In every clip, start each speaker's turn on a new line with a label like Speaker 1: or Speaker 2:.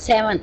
Speaker 1: 7।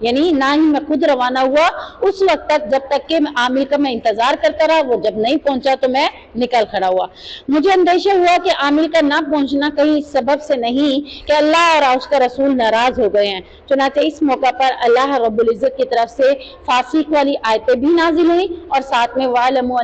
Speaker 1: یعنی نہ ہی میں خود روانہ ہوا اس وقت تک جب تک کہ عامل کا میں انتظار کرتا رہا، وہ جب نہیں پہنچا تو میں نکل کھڑا ہوا۔ مجھے اندیشہ ہوا کہ عامل کا نہ پہنچنا کہیں اس سبب سے نہیں کہ اللہ اور اس کا رسول ناراض ہو گئے ہیں، چنانچہ اس موقع پر اللہ رب العزت کی طرف سے فاسق والی آیتیں بھی نازل ہوئی اور ساتھ میں وَاعْلَمُوا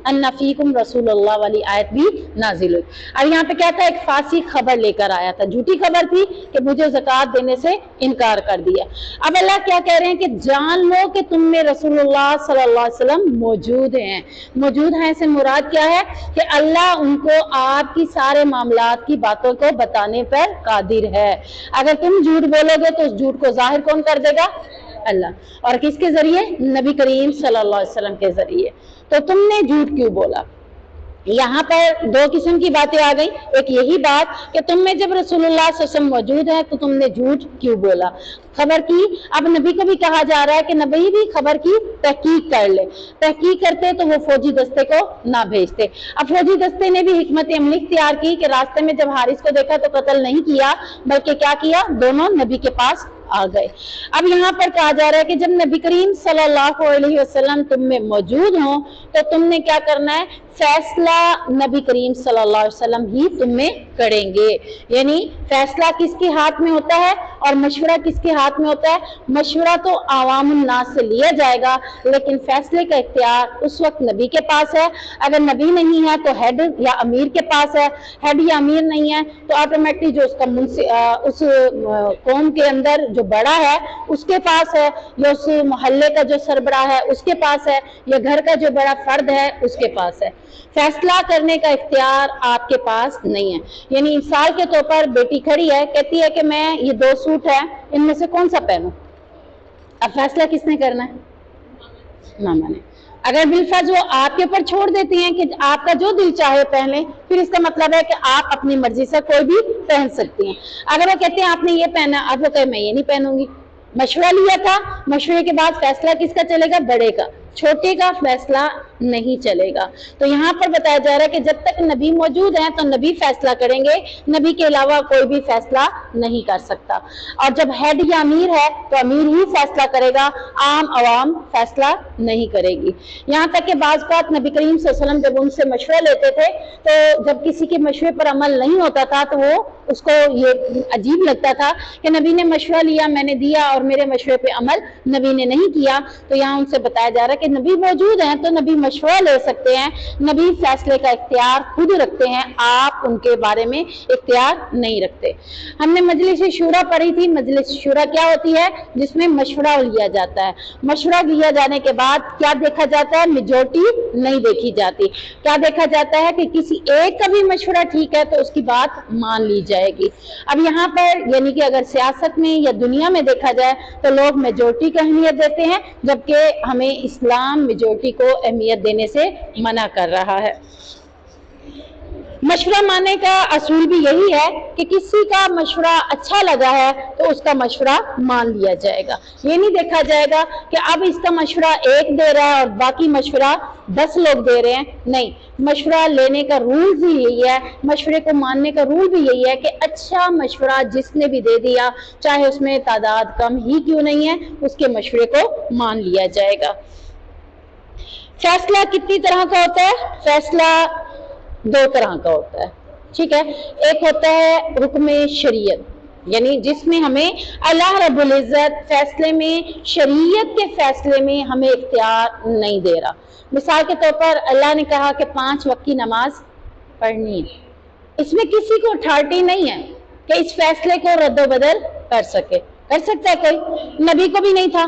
Speaker 1: أَنَّ فِيكُمْ رَسُولَ اللَّهِ والی آیت بھی نازل ہوئی۔ اب یہاں پہ کیا تھا، ایک فاسق خبر لے کر آیا تھا، جھوٹی خبر تھی کہ مجھے زکوٰۃ دینے سے انکار کر دیا۔ اب اللہ کیا کہہ رہے ہیں کہ جان لو کہ تم میں رسول اللہ صلی اللہ علیہ وسلم موجود ہیں۔ موجود ہیں سے مراد کیا ہے کہ اللہ ان کو آپ کی سارے معاملات کی باتوں کو بتانے پر قادر ہے۔ اگر تم جھوٹ بولو گے تو اس جھوٹ کو ظاہر کون کر دے گا؟ اللہ۔ اور کس کے ذریعے؟ نبی کریم صلی اللہ علیہ وسلم کے ذریعے۔ تو تم نے جھوٹ کیوں بولا؟ یہاں پر دو قسم کی باتیں آ گئی، ایک یہی بات کہ تم میں جب رسول اللہ صلی اللہ علیہ وسلم موجود ہے تو تم نے جھوٹ کیوں بولا، خبر کی۔ اب نبی کو بھی کہا جا رہا ہے کہ نبی بھی خبر کی تحقیق کر لے، تحقیق کرتے تو وہ فوجی دستے کو نہ بھیجتے۔ اب فوجی دستے نے بھی حکمت عملی اختیار کی کہ راستے میں جب حارث کو دیکھا تو قتل نہیں کیا، بلکہ کیا کیا، دونوں نبی کے پاس آ گئے۔ اب یہاں پر کہا جا رہا ہے کہ جب نبی کریم صلی اللہ علیہ وسلم تم میں موجود ہوں تو تم نے کیا کرنا ہے، فیصلہ نبی کریم صلی اللہ علیہ وسلم ہی تم میں کریں گے۔ یعنی فیصلہ کس کے ہاتھ میں ہوتا ہے اور مشورہ کس کے ہاتھ میں ہوتا ہے؟ مشورہ تو عوام الناس سے لیا جائے گا، لیکن فیصلے کا اختیار اس وقت نبی کے پاس ہے۔ اگر نبی نہیں ہے تو ہیڈ یا امیر کے پاس ہے، ہیڈ یا امیر نہیں ہے تو آٹومیٹکلی جو اس کا اس قوم کے اندر جو بڑا ہے اس کے پاس ہے، یا اس محلے کا جو سربراہ ہے اس کے پاس ہے، یا گھر کا جو بڑا فرد ہے اس کے پاس ہے۔ فیصلہ کرنے کا اختیار آپ کے پاس نہیں ہے۔ یعنی مثال کے طور پر بیٹی کھڑی ہے، کہتی ہے کہ میں یہ 2 سوٹ ہیں، ان میں سے کون سا پہنوں؟ اب فیصلہ کس نے کرنا ہے؟ ماما نے۔ اگر بالفرض وہ آپ کے اوپر چھوڑ دیتی ہیں کہ آپ کا جو دل چاہے پہن لیں، پھر اس کا مطلب ہے کہ آپ اپنی مرضی سے کوئی بھی پہن سکتی ہیں۔ اگر وہ کہتے ہیں آپ نے یہ پہنا، اب وہ کہے میں یہ نہیں پہنوں گی، مشورہ لیا تھا، مشورے کے بعد فیصلہ کس کا چلے گا؟ بڑے کا، چھوٹے کا فیصلہ نہیں چلے گا۔ تو یہاں پر بتایا جا رہا ہے کہ جب تک نبی موجود ہیں تو نبی فیصلہ کریں گے، نبی کے علاوہ کوئی بھی فیصلہ نہیں کر سکتا۔ اور جب ہیڈ یا امیر ہے تو امیر ہی فیصلہ کرے گا، عام عوام فیصلہ نہیں کرے گی۔ یہاں تک کہ بعض بات نبی کریم صلی اللہ علیہ وسلم جب ان سے مشورہ لیتے تھے تو جب کسی کے مشورے پر عمل نہیں ہوتا تھا تو وہ اس کو یہ عجیب لگتا تھا کہ نبی نے مشورہ لیا، میں نے دیا اور میرے مشورے پہ عمل نبی نے نہیں کیا۔ تو یہاں ان سے بتایا جا رہا ہے کہ نبی موجود ہیں تو نبی مشورہ لے سکتے ہیں، نبی فیصلے کا اختیار خود رکھتے ہیں، آپ ان کے بارے میں اختیار نہیں رکھتے۔ ہم نے مجلس شورا پڑھی تھی۔ مجلس شورا کیا ہوتی ہے؟ جس میں مشورہ لیا جاتا ہے۔ مشورہ لیا جانے کے بعد کیا دیکھا جاتا ہے؟ میجورٹی نہیں دیکھی جاتی۔ کیا دیکھا جاتا ہے کہ کسی ایک کا بھی مشورہ ٹھیک ہے تو اس کی بات مان لی جائے گی۔ اب یہاں پر یعنی کہ اگر سیاست میں یا دنیا میں دیکھا جائے تو لوگ میجورٹی کو اہمیت دیتے ہیں، جبکہ ہمیں اسلام میجورٹی کو اہمیت دینے سے منع کر رہا ہے۔ مشورہ ماننے کا اصول بھی یہی ہے کہ کسی کا مشورہ اچھا لگا ہے تو اس کا مشورہ مان لیا جائے گا۔ یہ نہیں دیکھا جائے گا کہ اب اس کا مشورہ ایک دے رہا ہے اور باقی مشورہ 10 لوگ دے رہے ہیں، نہیں۔ مشورہ لینے کا رول بھی یہی ہے، مشورے کو ماننے کا رول بھی یہی ہے کہ اچھا مشورہ جس نے بھی دے دیا، چاہے اس میں تعداد کم ہی کیوں نہیں ہے، اس کے مشورے کو مان لیا جائے گا۔ فیصلہ کتنی طرح کا ہوتا ہے؟ فیصلہ 2 طرح کا ہوتا ہے، ٹھیک ہے۔ ایک ہوتا ہے حکم شریعت، یعنی جس میں ہمیں اللہ رب العزت فیصلے میں، شریعت کے فیصلے میں ہمیں اختیار نہیں دے رہا۔ مثال کے طور پر اللہ نے کہا کہ 5 وقت کی نماز پڑھنی ہے، اس میں کسی کو اتھارٹی نہیں ہے کہ اس فیصلے کو رد و بدل کر سکے۔ کر سکتا ہے کوئی؟ نبی کو بھی نہیں تھا۔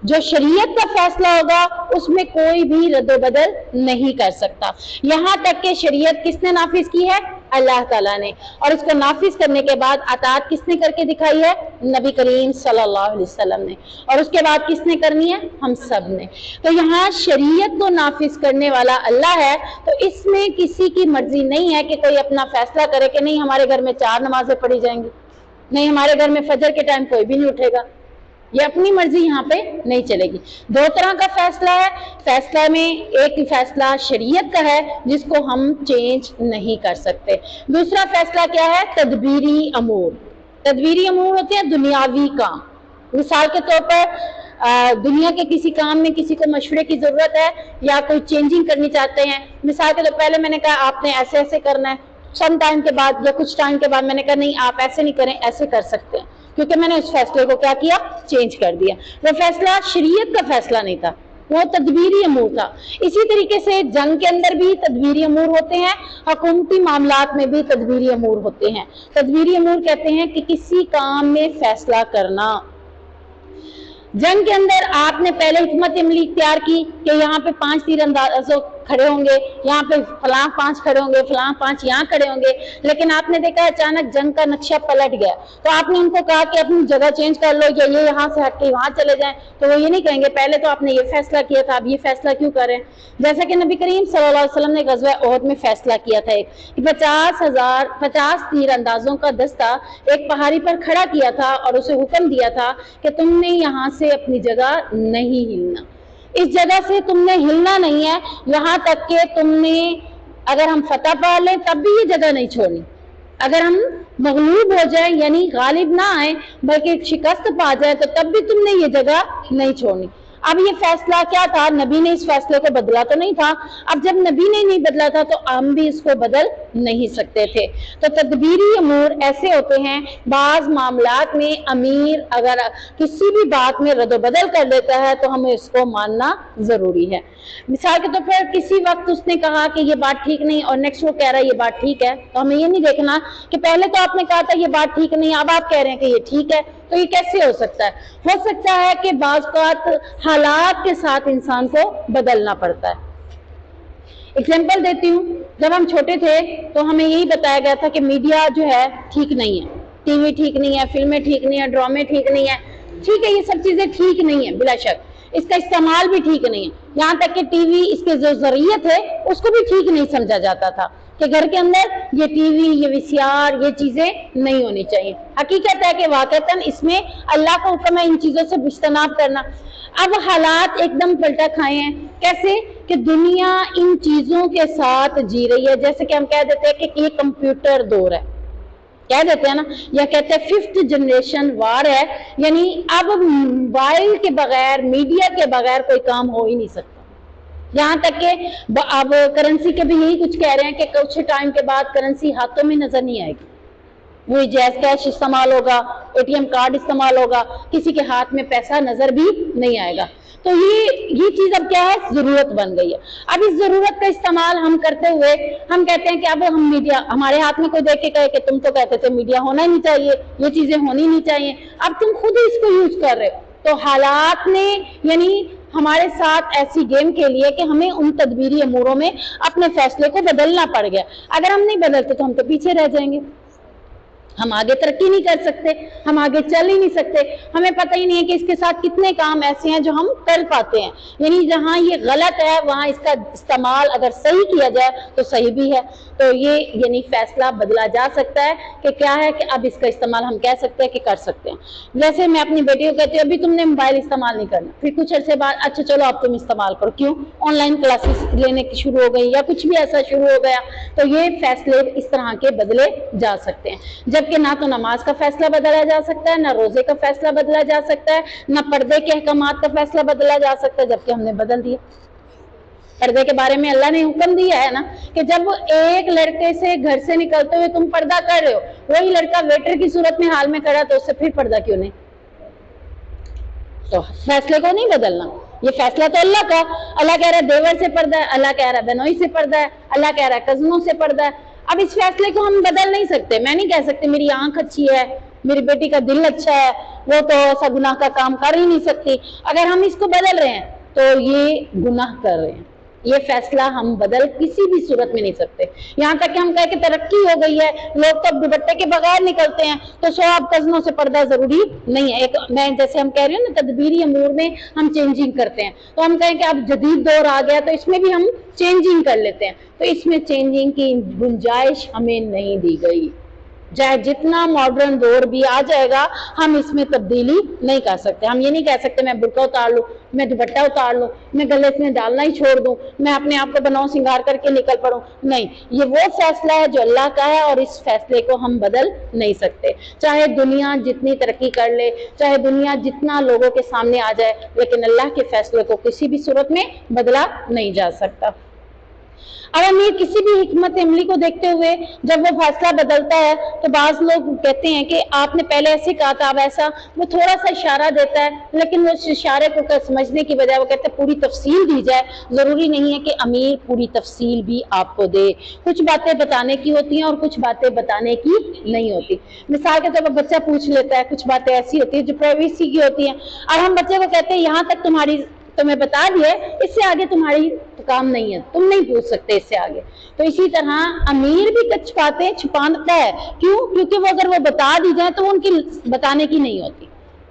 Speaker 1: جو شریعت کا فیصلہ ہوگا اس میں کوئی بھی رد و بدل نہیں کر سکتا۔ یہاں تک کہ شریعت کس نے نافذ کی ہے؟ اللہ تعالیٰ نے، اور اس کو نافذ کرنے کے بعد اطاعت کس نے کر کے دکھائی ہے؟ نبی کریم صلی اللہ علیہ وسلم نے، اور اس کے بعد کس نے کرنی ہے؟ ہم سب نے۔ تو یہاں شریعت کو نافذ کرنے والا اللہ ہے، تو اس میں کسی کی مرضی نہیں ہے کہ کوئی اپنا فیصلہ کرے کہ نہیں ہمارے گھر میں 4 نمازیں پڑھی جائیں گی، نہیں ہمارے گھر میں فجر کے ٹائم کوئی بھی نہیں اٹھے گا۔ یہ اپنی مرضی یہاں پہ نہیں چلے گی۔ 2 طرح کا فیصلہ ہے۔ فیصلہ میں ایک فیصلہ شریعت کا ہے جس کو ہم چینج نہیں کر سکتے۔ دوسرا فیصلہ کیا ہے؟ تدبیری امور۔ تدبیری امور ہوتے ہیں دنیاوی کام، مثال کے طور پر دنیا کے کسی کام میں کسی کو مشورے کی ضرورت ہے یا کوئی چینجنگ کرنی چاہتے ہیں، مثال کے طور پہلے میں نے کہا آپ نے ایسے ایسے کرنا ہے، سم ٹائم کے بعد یا کچھ ٹائم کے بعد میں نے کہا نہیں آپ ایسے نہیں کریں، ایسے کر سکتے ہیں، کیونکہ میں نے اس فیصلے کو کیا کیا، چینج کر دیا۔ وہ فیصلہ شریعت کا فیصلہ نہیں تھا، وہ تدبیری امور تھا۔ اسی طریقے سے جنگ کے اندر بھی تدبیری امور ہوتے ہیں، حکومتی معاملات میں بھی تدبیری امور ہوتے ہیں۔ تدبیری امور کہتے ہیں کہ کسی کام میں فیصلہ کرنا۔ جنگ کے اندر آپ نے پہلے حکمت عملی اختیار کی کہ یہاں پہ 5 تیر اندازوں کھڑے ہوں گے، یہاں پہ فلاں 5 کھڑے ہوں گے، فلاں 5 یہاں کھڑے ہوں گے، لیکن آپ نے دیکھا اچانک جنگ کا نقشہ پلٹ گیا، تو آپ نے ان کو کہا کہ اپنی جگہ چینج کر لو یا یہ یہاں سے ہٹ کے وہاں چلے جائیں، تو وہ یہ نہیں کہیں گے پہلے تو آپ نے یہ فیصلہ کیا تھا، اب یہ فیصلہ کیوں کر رہے ہیں؟ جیسا کہ نبی کریم صلی اللہ علیہ وسلم نے غزوہ احد میں فیصلہ کیا تھا کہ 50 تیر اندازوں کا دستہ ایک پہاڑی پر کھڑا کیا تھا اور اسے حکم دیا تھا کہ تم نے یہاں سے اپنی جگہ نہیں ہلنا، اس جگہ سے تم نے ہلنا نہیں ہے، یہاں تک کہ تم نے اگر ہم فتح پا لیں تب بھی یہ جگہ نہیں چھوڑنی، اگر ہم مغلوب ہو جائیں یعنی غالب نہ آئیں بلکہ شکست پا جائے تو تب بھی تم نے یہ جگہ نہیں چھوڑنی۔ اب یہ فیصلہ کیا تھا؟ نبی نے اس فیصلے کو بدلا تو نہیں تھا، اب جب نبی نے نہیں بدلا تھا تو ہم بھی اس کو بدل نہیں سکتے تھے۔ تو تدبیری امور ایسے ہوتے ہیں، بعض معاملات میں امیر اگر کسی بھی بات میں رد و بدل کر دیتا ہے تو ہمیں اس کو ماننا ضروری ہے۔ مثال کے طور پر کسی وقت اس نے کہا کہ یہ بات ٹھیک نہیں اور نیکسٹ وہ کہہ رہا ہے یہ بات ٹھیک ہے، تو ہمیں یہ نہیں دیکھنا کہ پہلے تو آپ نے کہا تھا یہ بات ٹھیک نہیں، اب آپ کہہ رہے ہیں کہ یہ ٹھیک ہے، تو یہ کیسے ہو سکتا ہے؟ ہو سکتا ہے کہ بعض اوقات حالات کے ساتھ انسان کو بدلنا پڑتا ہے۔ اگزامپل دیتی ہوں، جب ہم چھوٹے تھے تو ہمیں یہی بتایا گیا تھا کہ میڈیا جو ہے ٹھیک نہیں ہے، ٹی وی ٹھیک نہیں ہے، فلمیں ٹھیک نہیں ہے، ڈرامے ٹھیک نہیں ہے، ٹھیک ہے یہ سب چیزیں ٹھیک نہیں ہیں بلا شک، اس کا استعمال بھی ٹھیک نہیں ہے، یہاں تک کہ ٹی وی اس کے جو ذریعے تھے اس کو بھی ٹھیک نہیں سمجھا جاتا تھا کہ گھر کے اندر یہ ٹی وی، یہ وی سی آر، یہ چیزیں نہیں ہونی چاہیے۔ حقیقت ہے کہ واقعتاً اس میں اللہ کا حکم ہے ان چیزوں سے اجتناب کرنا۔ اب حالات ایک دم پلٹا کھائے ہیں، کیسے کہ دنیا ان چیزوں کے ساتھ جی رہی ہے، جیسے کہ ہم کہہ دیتے ہیں کہ یہ کمپیوٹر دور ہے، کہہ دیتے ہیں نا، یا کہتے ہیں 5th جنریشن وار ہے، یعنی اب موبائل کے بغیر، میڈیا کے بغیر کوئی کام ہو ہی نہیں سکتا۔ یہاں تک کہ اب کرنسی کے بھی یہی کچھ کہہ رہے ہیں کہ کچھ ٹائم کے بعد کرنسی ہاتھوں میں نظر نہیں آئے گی، وہی جیز کیش استعمال ہوگا، اے ٹی ایم کارڈ استعمال ہوگا، کسی کے ہاتھ میں پیسہ نظر بھی نہیں آئے گا۔ تو یہ چیز اب کیا ہے؟ ضرورت بن گئی ہے۔ اب اس ضرورت کا استعمال ہم کرتے ہوئے ہم کہتے ہیں کہ اب ہم میڈیا، ہمارے ہاتھ میں کوئی دیکھ کے کہے کہ تم تو کہتے تھے میڈیا ہونا ہی نہیں چاہیے، یہ چیزیں ہونی نہیں چاہیے، اب تم خود ہی اس کو یوز کر رہے ہو، تو حالات نے یعنی ہمارے ساتھ ایسی گیم کے لیے کہ ہمیں ان تدبیری اموروں میں اپنے فیصلے کو بدلنا پڑ گیا۔ اگر ہم نہیں بدلتے تو ہم تو پیچھے رہ جائیں گے، ہم آگے ترقی نہیں کر سکتے، ہم آگے چل ہی نہیں سکتے، ہمیں پتہ ہی نہیں ہے کہ اس کے ساتھ کتنے کام ایسے ہیں جو ہم کر پاتے ہیں، یعنی جہاں یہ غلط ہے وہاں اس کا استعمال اگر صحیح کیا جائے تو صحیح بھی ہے۔ تو یہ یعنی فیصلہ بدلا جا سکتا ہے کہ کیا ہے کہ اب اس کا استعمال ہم کہہ سکتے ہیں کہ کر سکتے ہیں۔ جیسے میں اپنی بیٹی کو کہتی ہوں ابھی تم نے موبائل استعمال نہیں کرنا، پھر کچھ عرصے بعد اچھا چلو اب تم استعمال کرو، کیوں؟ آن لائن کلاسز لینے کی شروع ہو گئی یا کچھ بھی ایسا شروع ہو گیا، تو یہ فیصلے اس طرح کے بدلے جا سکتے ہیں۔ جبکہ نہ تو نماز کا فیصلہ بدلا جا سکتا ہے، نہ روزے کا فیصلہ بدلا جا سکتا ہے، نہ پردے کے احکامات کا فیصلہ بدلا جا سکتا ہے، جبکہ ہم نے بدل دیا۔ پردے کے بارے میں اللہ نے حکم دیا ہے نا کہ جب ایک لڑکے سے گھر سے نکلتے ہوئے تم پردہ کر رہے ہو، وہی لڑکا ویٹر کی صورت میں حال میں کھڑا تو اس سے پھر پردہ کیوں نہیں؟ تو فیصلے کو نہیں بدلنا، یہ فیصلہ تو اللہ کا، اللہ کہہ رہا ہے دیور سے پردہ ہے، اللہ کہہ رہا ہے بہنوئی سے پردہ ہے، اللہ کہہ رہا ہے کزنوں سے پردہ ہے۔ اب اس فیصلے کو ہم بدل نہیں سکتے، میں نہیں کہہ سکتی میری آنکھ اچھی ہے، میری بیٹی کا دل اچھا ہے، وہ تو ایسا گناہ کا کام کر ہی نہیں سکتی، اگر ہم اس کو بدل رہے ہیں تو یہ گناہ کر رہے ہیں۔ یہ فیصلہ ہم بدل کسی بھی صورت میں نہیں سکتے، یہاں تک کہ ہم کہیں کہ ترقی ہو گئی ہے، لوگ تو دوپٹے کے بغیر نکلتے ہیں، تو سو اب کزنوں سے پردہ ضروری نہیں ہے۔ ایک میں جیسے ہم کہہ رہے ہیں نا تدبیری امور میں ہم چینجنگ کرتے ہیں، تو ہم کہیں کہ اب جدید دور آ گیا تو اس میں بھی ہم چینجنگ کر لیتے ہیں، تو اس میں چینجنگ کی گنجائش ہمیں نہیں دی گئی۔ چاہے جتنا ماڈرن دور بھی آ جائے گا ہم اس میں تبدیلی نہیں کر سکتے. ہم یہ نہیں کہہ سکتے میں برقع اتار لوں, میں دوپٹہ اتار لوں, میں گلے میں ڈالنا ہی چھوڑ دوں, میں اپنے آپ کو بناؤ سنگار کر کے نکل پڑوں. نہیں, یہ وہ فیصلہ ہے جو اللہ کا ہے اور اس فیصلے کو ہم بدل نہیں سکتے. چاہے دنیا جتنی ترقی کر لے, چاہے دنیا جتنا لوگوں کے سامنے آ جائے, لیکن اللہ کے فیصلے کو کسی بھی صورت میں بدلا نہیں جا سکتا. اب امیر کسی بھی حکمت عملی کو دیکھتے ہوئے جب وہ فیصلہ بدلتا ہے تو بعض لوگ کہتے ہیں کہ آپ نے پہلے ایسے کہا تھا اب ایسا, وہ تھوڑا سا اشارہ دیتا ہے, لیکن وہ اشارے کو سمجھنے کی بجائے وہ کہتے ہیں پوری تفصیل دی جائے. ضروری نہیں ہے کہ امیر پوری تفصیل بھی آپ کو دے, کچھ باتیں بتانے کی ہوتی ہیں اور کچھ باتیں بتانے کی نہیں ہوتی. مثال کے طور پر بچہ پوچھ لیتا ہے, کچھ باتیں ایسی ہوتی ہیں جو پرائیویسی کی ہوتی ہیں, اور ہم بچے کو کہتے ہیں یہاں تک تمہیں بتا دیے, اس سے آگے تمہاری کام نہیں ہے, تم نہیں پوچھ سکتے اس سے آگے. تو اسی طرح امیر بھی کچھ باتیں چھپاتا ہے. کیوں؟ کیونکہ وہ اگر وہ بتا دی جائیں تو ان کی بتانے کی نہیں ہوتی.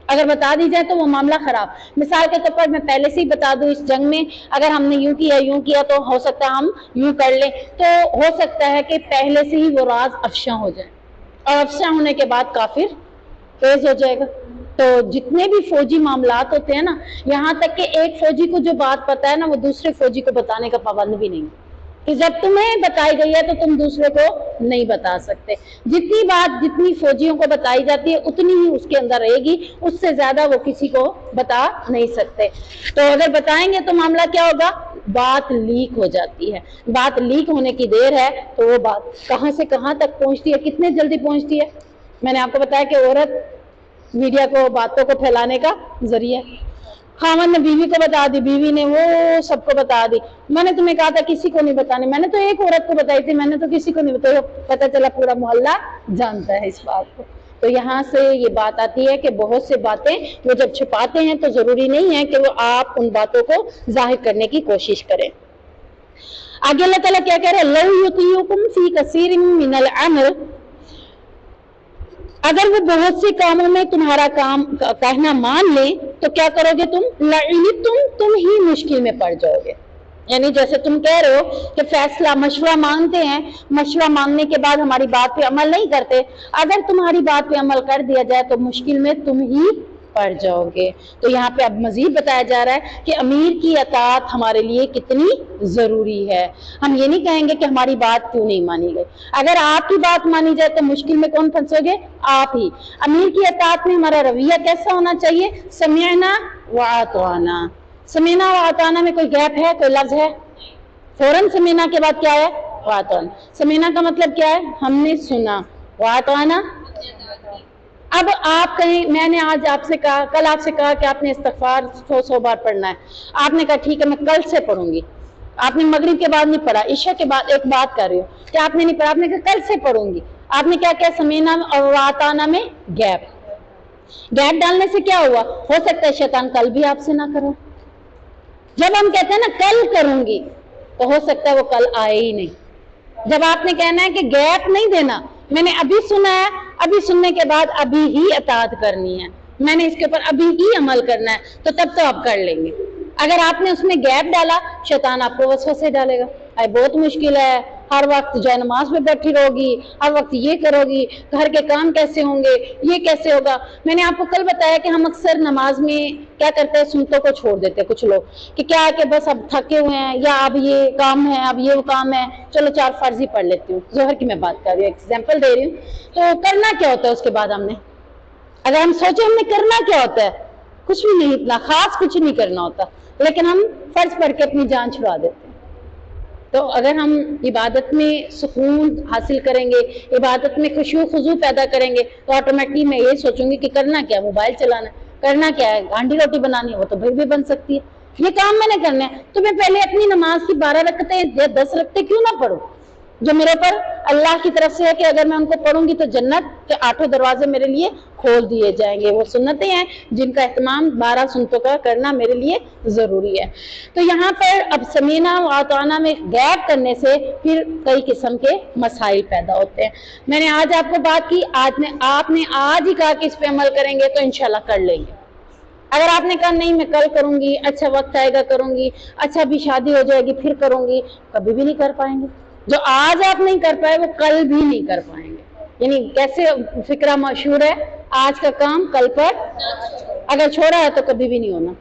Speaker 1: اگر بتا دی جائے تو وہ معاملہ خراب. مثال کے طور پر میں پہلے سے ہی بتا دوں, اس جنگ میں اگر ہم نے یوں کیا تو ہو سکتا ہے ہم یوں کر لیں, تو ہو سکتا ہے کہ پہلے سے ہی وہ راز افشاں ہو جائے, اور افشاں ہونے کے بعد کافر تیز ہو جائے گا. تو جتنے بھی فوجی معاملات ہوتے ہیں نا, یہاں تک کہ ایک فوجی کو جو بات پتا ہے نا, وہ دوسرے فوجی کو بتانے کا پابند بھی نہیں, کہ جب تمہیں بتائی گئی ہے تو تم دوسرے کو نہیں بتا سکتے. جتنی بات جتنی فوجیوں کو بتائی جاتی ہے اتنی ہی اس کے اندر رہے گی, اس سے زیادہ وہ کسی کو بتا نہیں سکتے. تو اگر بتائیں گے تو معاملہ کیا ہوگا, بات لیک ہو جاتی ہے. بات لیک ہونے کی دیر ہے تو وہ بات کہاں سے کہاں تک پہنچتی ہے, کتنے جلدی پہنچتی ہے. میں نے آپ کو بتایا کہ عورت میڈیا کو باتوں کو پھیلانے کا ذریعہ, خاوند نے بیوی کو بتا دی, بیوی نے وہ سب کو بتا دی. میں نے تمہیں کہا تھا کسی کو نہیں بتانے, میں نے تو ایک عورت کو بتائی تھی, میں نے تو کسی کو نہیں بتائی, پتہ چلا پورا محلہ جانتا ہے اس بات کو. تو یہاں سے یہ بات آتی ہے کہ بہت سے باتیں وہ جب چھپاتے ہیں تو ضروری نہیں ہے کہ وہ آپ ان باتوں کو ظاہر کرنے کی کوشش کریں. آگے اللہ تعالیٰ کیا کہہ رہے ہیں, لَوْ يُطِيعُكُمْ فِي كَثِيرٍ مِّنَ الْأَمْرِ, اگر وہ بہت سے کاموں میں تمہارا کہنا مان لیں تو کیا کرو گے تم, تم ہی مشکل میں پڑ جاؤ گے. یعنی جیسے تم کہہ رہے ہو کہ فیصلہ مشورہ مانگتے ہیں, مشورہ مانگنے کے بعد ہماری بات پہ عمل نہیں کرتے, اگر تمہاری بات پہ عمل کر دیا جائے تو مشکل میں تم ہی پڑ جاؤ گے. تو یہاں پہ اب مزید بتایا جا رہا ہے کہ امیر کی اطاعت ہمارے لیے کتنی ضروری ہے. ہم یہ نہیں کہیں گے کہ ہماری بات کیوں نہیں مانی گئی, اگر آپ کی بات مانی جائے تو مشکل میں کون پھنسو گے, آپ ہی. امیر کی اطاعت میں ہمارا رویہ کیسا ہونا چاہیے, سمعنا واطعنا. سمعنا واطعنا میں کوئی گیپ ہے, کوئی لفظ ہے؟ فوراً سمعنا کے بعد کیا ہے, واطعنا. سمعنا کا مطلب کیا ہے, ہم نے سنا. واطعنا, اب آپ کہیں میں نے آج آپ سے کہا, کل آپ سے کہا کہ آپ نے استغفار 100 بار پڑھنا ہے, آپ نے کہا ٹھیک ہے میں کل سے پڑھوں گی. آپ نے مغرب کے بعد نہیں پڑھا, عشاء کے بعد ایک بات کر رہی ہو کہ آپ نے نہیں پڑھا, آپ نے کہا کل سے پڑھوں گی. آپ نے کیا کیا, سمعنا اور واطعنا میں گیپ ڈالنے سے کیا ہوا, ہو سکتا ہے شیطان کل بھی آپ سے نہ کرو. جب ہم کہتے ہیں نا کل کروں گی تو ہو سکتا ہے وہ کل آئے ہی نہیں. جب آپ نے کہنا ہے کہ گیپ نہیں دینا, میں نے ابھی سنا ہے, ابھی سننے کے بعد ابھی ہی اطاعت کرنی ہے, میں نے اس کے اوپر ابھی ہی عمل کرنا ہے, تو تب تو آپ کر لیں گے. اگر آپ نے اس میں گیپ ڈالا, شیطان آپ کو وسوسے ڈالے گا, بہت مشکل ہے, ہر وقت جو ہے نماز میں بیٹھی رہو گی, ہر وقت یہ کرو گی, گھر کے کام کیسے ہوں گے, یہ کیسے ہوگا. میں نے آپ کو کل بتایا کہ ہم اکثر نماز میں کیا کرتے ہیں, سنتوں کو چھوڑ دیتے ہیں کچھ لوگ, کہ کیا کہ بس اب تھکے ہوئے ہیں, یا اب یہ کام ہے, اب یہ کام ہے, چلو 4 فرض ہی پڑھ لیتی ہوں. ظہر کی میں بات کر رہی ہوں, ایگزامپل دے رہی ہوں. تو کرنا کیا ہوتا ہے اس کے بعد ہم نے, اگر ہم سوچیں ہم نے کرنا کیا ہوتا ہے, کچھ بھی نہیں, اتنا خاص کچھ نہیں کرنا ہوتا, لیکن ہم فرض پڑھ کے اپنی جان چھڑا دیتے ہیں. تو اگر ہم عبادت میں سکون حاصل کریں گے, عبادت میں خشوع و خضوع پیدا کریں گے, تو آٹومیٹکلی میں یہ سوچوں گی کہ کرنا کیا ہے, موبائل چلانا ہے, کرنا کیا ہے, ہانڈی روٹی بنانی ہے, وہ تو بھی بن سکتی ہے, یہ کام میں نے کرنا ہے. تو میں پہلے اپنی نماز کی 12 رکعتیں یا 10 رکعتیں کیوں نہ پڑھوں, جو میرے پر اللہ کی طرف سے ہے کہ اگر میں ان کو پڑھوں گی تو جنت کے 8 دروازے میرے لیے کھول دیے جائیں گے. وہ سنتیں ہیں جن کا اہتمام 12 سنتوں کا کرنا میرے لیے ضروری ہے. تو یہاں پر اب سمعنا واطعنا میں گیپ کرنے سے پھر کئی قسم کے مسائل پیدا ہوتے ہیں. میں نے آج آپ کو بات کی, آپ نے آج ہی کہا کہ اس پہ عمل کریں گے تو انشاءاللہ کر لیں گے. اگر آپ نے کہا نہیں میں کل کروں گی, اچھا وقت آئے گا کروں گی, اچھا ابھی شادی ہو جائے گی پھر کروں گی, کبھی بھی نہیں کر پائیں گے. جو آج آپ نہیں کر پائے وہ کل بھی نہیں کر پائیں گے. یعنی کیسے فکرہ مشہور ہے، آج کا کام کل پر اگر چھوڑا ہے تو کبھی بھی نہیں ہونا.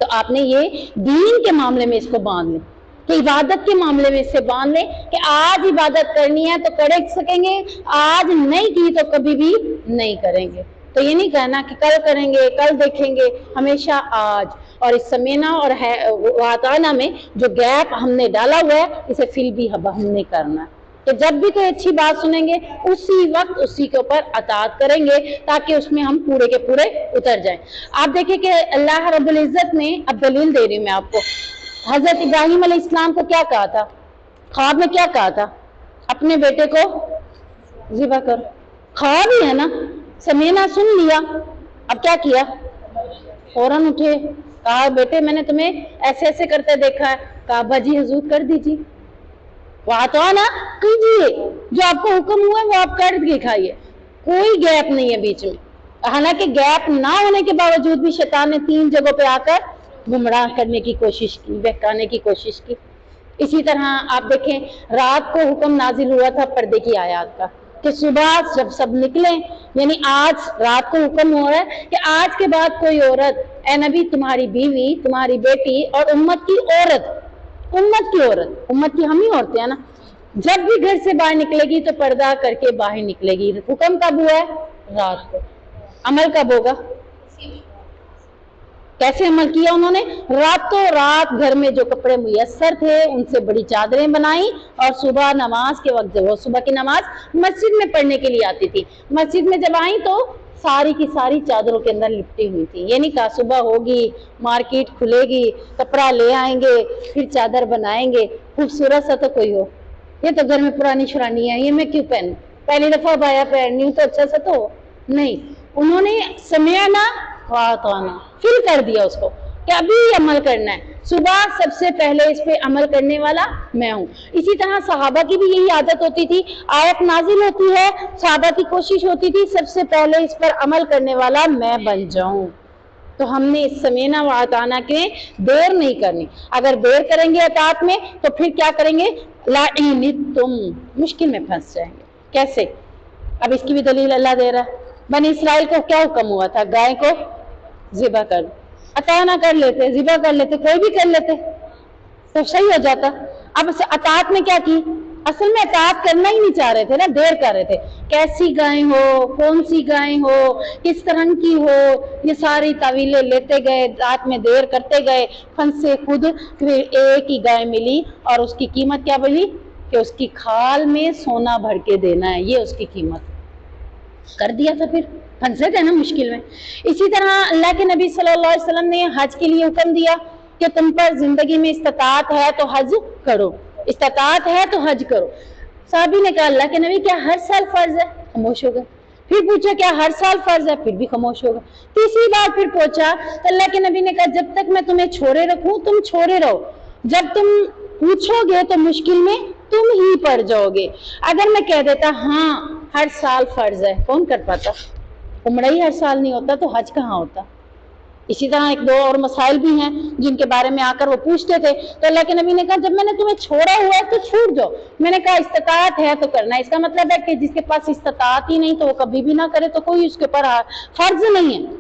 Speaker 1: تو آپ نے یہ دین کے معاملے میں اس کو باندھ لیں، کہ عبادت کے معاملے میں اس سے باندھ لیں کہ آج عبادت کرنی ہے تو کر سکیں گے، آج نہیں کی تو کبھی بھی نہیں کریں گے. تو یہ نہیں کہنا کہ کل کریں گے، کل دیکھیں گے، ہمیشہ آج. اور اس سمینا اور واتانا میں جو گیپ ہم نے ڈالا ہوا ہے اسے فل بھی ہم نے کرنا ہے. تو جب بھی کوئی اچھی بات سنیں گے اسی وقت اسی کے اوپر اطاعت کریں گے تاکہ اس میں ہم پورے کے پورے اتر جائیں. آپ دیکھیں کہ اللہ رب العزت نے، اب دلیل دے رہی ہوں میں آپ کو، حضرت ابراہیم علیہ السلام کو کیا کہا تھا؟ خواب میں کیا کہا تھا؟ اپنے بیٹے کو ذبح کرو. خواب ہی ہے نا، سمینا سن لیا، اب کیا کیا؟ فوراً اٹھے، کہا بیٹے میں نے تمہیں ایسے ایسے کرتے دیکھا ہے. کہا ابا جی حضور کر دیجیے، واتوانا کیجیے، جو آپ کو حکم ہوا ہے وہ آپ کر کے کھائیے، کوئی گیپ نہیں ہے بیچ میں. حالانکہ گیپ نہ ہونے کے باوجود بھی شیطان نے 3 جگہوں پہ آ کر گمراہ کرنے کی کوشش کی، بہکانے کی کوشش کی. اسی طرح آپ دیکھیں رات کو حکم نازل ہوا تھا پردے کی آیات کا کہ صبح جب سب نکلیں، یعنی آج رات کو حکم ہو رہا ہے کہ آج کے بعد کوئی عورت، اے نبی تمہاری بیوی، تمہاری بیٹی اور امت کی عورت، امت کی عورت، امت کی ہم ہی عورتیں ہیں نا، جب بھی گھر سے باہر نکلے گی تو پردہ کر کے باہر نکلے گی. حکم کب ہوا ہے؟ رات کو. عمل کب ہوگا؟ کیسے عمل کیا انہوں نے؟ راتوں رات گھر میں جو کپڑے میسر تھے ان سے بڑی چادریں بنائیں، اور صبح نماز کے وقت جب وہ صبح کی نماز مسجد میں پڑھنے کے لیے آتی تھی، مسجد میں جب آئیں تو ساری کی ساری چادروں کے اندر لپٹی ہوئی تھی. یہ نہیں کہا صبح ہوگی، مارکیٹ کھلے گی، کپڑا لے آئیں گے، پھر چادر بنائیں گے، خوبصورت سا تو کوئی ہو، یہ تو گھر میں پرانی شرانی ہے، یہ میں کیوں پہنوں، پہلی دفعہ بایا پہننی ہوں تو اچھا سا تو ہو. نہیں، انہوں نے سمعنا واطعنا پھر کر دیا اس کو کہ ابھی عمل کرنا ہے، صبح سب سے پہلے اس پہ عمل کرنے والا میں ہوں. اسی طرح صحابہ کی بھی یہی عادت ہوتی تھی، آیت نازل ہوتی ہے، صحابہ کی کوشش ہوتی تھی سب سے پہلے اس پر عمل کرنے والا میں بن جاؤں. تو ہم نے اس سمینا و اطاعنا کے دیر نہیں کرنی. اگر دیر کریں گے اطاعت میں تو پھر کیا کریں گے؟ لَعِنِتُّمْ، مشکل میں پھنس جائیں گے. کیسے؟ اب اس کی بھی دلیل اللہ دے رہا ہے. بنی اسرائیل کو کیا حکم ہوا تھا؟ گائے کو ذبح کر، عطا نہ کر لیتے، ذبح کر لیتے، کوئی بھی کر لیتے تو صحیح ہو جاتا. اب اطاعت میں کیا کی؟ اصل میں اطاعت کرنا ہی نہیں چاہ رہے تھے نا، دیر کر رہے تھے. کیسی گائے ہو، کون سی گائے ہو، کس طرح کی ہو، یہ ساری تعویلیں لیتے گئے، رات میں دیر کرتے گئے، پھنسے خود. پھر ایک ہی گائے ملی اور اس کی قیمت کیا بولی کہ اس کی کھال میں سونا بھر کے دینا ہے، یہ اس کی قیمت. کر دیا تھا، پھر پھنسے تھے نا مشکل میں. اسی طرح اللہ کے نبی صلی اللہ علیہ وسلم نے حج کے لیے حکم دیا کہ تم پر زندگی میں استطاعت ہے تو حج کرو، استطاعت ہے تو حج کرو. صحابی نے کہا اللہ کے نبی کیا ہر سال فرض ہے؟ خاموش ہو گئے. پھر پوچھا کیا ہر سال فرض ہے؟ پھر بھی خاموش ہو گئے. تیسری بار پھر پوچھا تو اللہ کے نبی نے کہا جب تک میں تمہیں چھوڑے رکھوں تم چھوڑے رہو، جب تم پوچھو گے تو مشکل میں تم ہی پڑ جاؤ گے. اگر میں کہہ دیتا ہاں ہر سال فرض ہے، کون کر پاتا؟ عمرہ ہی ہر سال نہیں ہوتا تو حج کہاں ہوتا؟ اسی طرح ایک دو اور مسائل بھی ہیں جن کے بارے میں آ کر وہ پوچھتے تھے تو اللہ کے نبی نے کہا جب میں نے تمہیں چھوڑا ہوا ہے تو چھوڑ جاؤ. میں نے کہا استطاعت ہے تو کرنا. اس کا مطلب ہے کہ جس کے پاس استطاعت ہی نہیں تو وہ کبھی بھی نہ کرے، تو کوئی اس کے پر فرض نہیں ہے.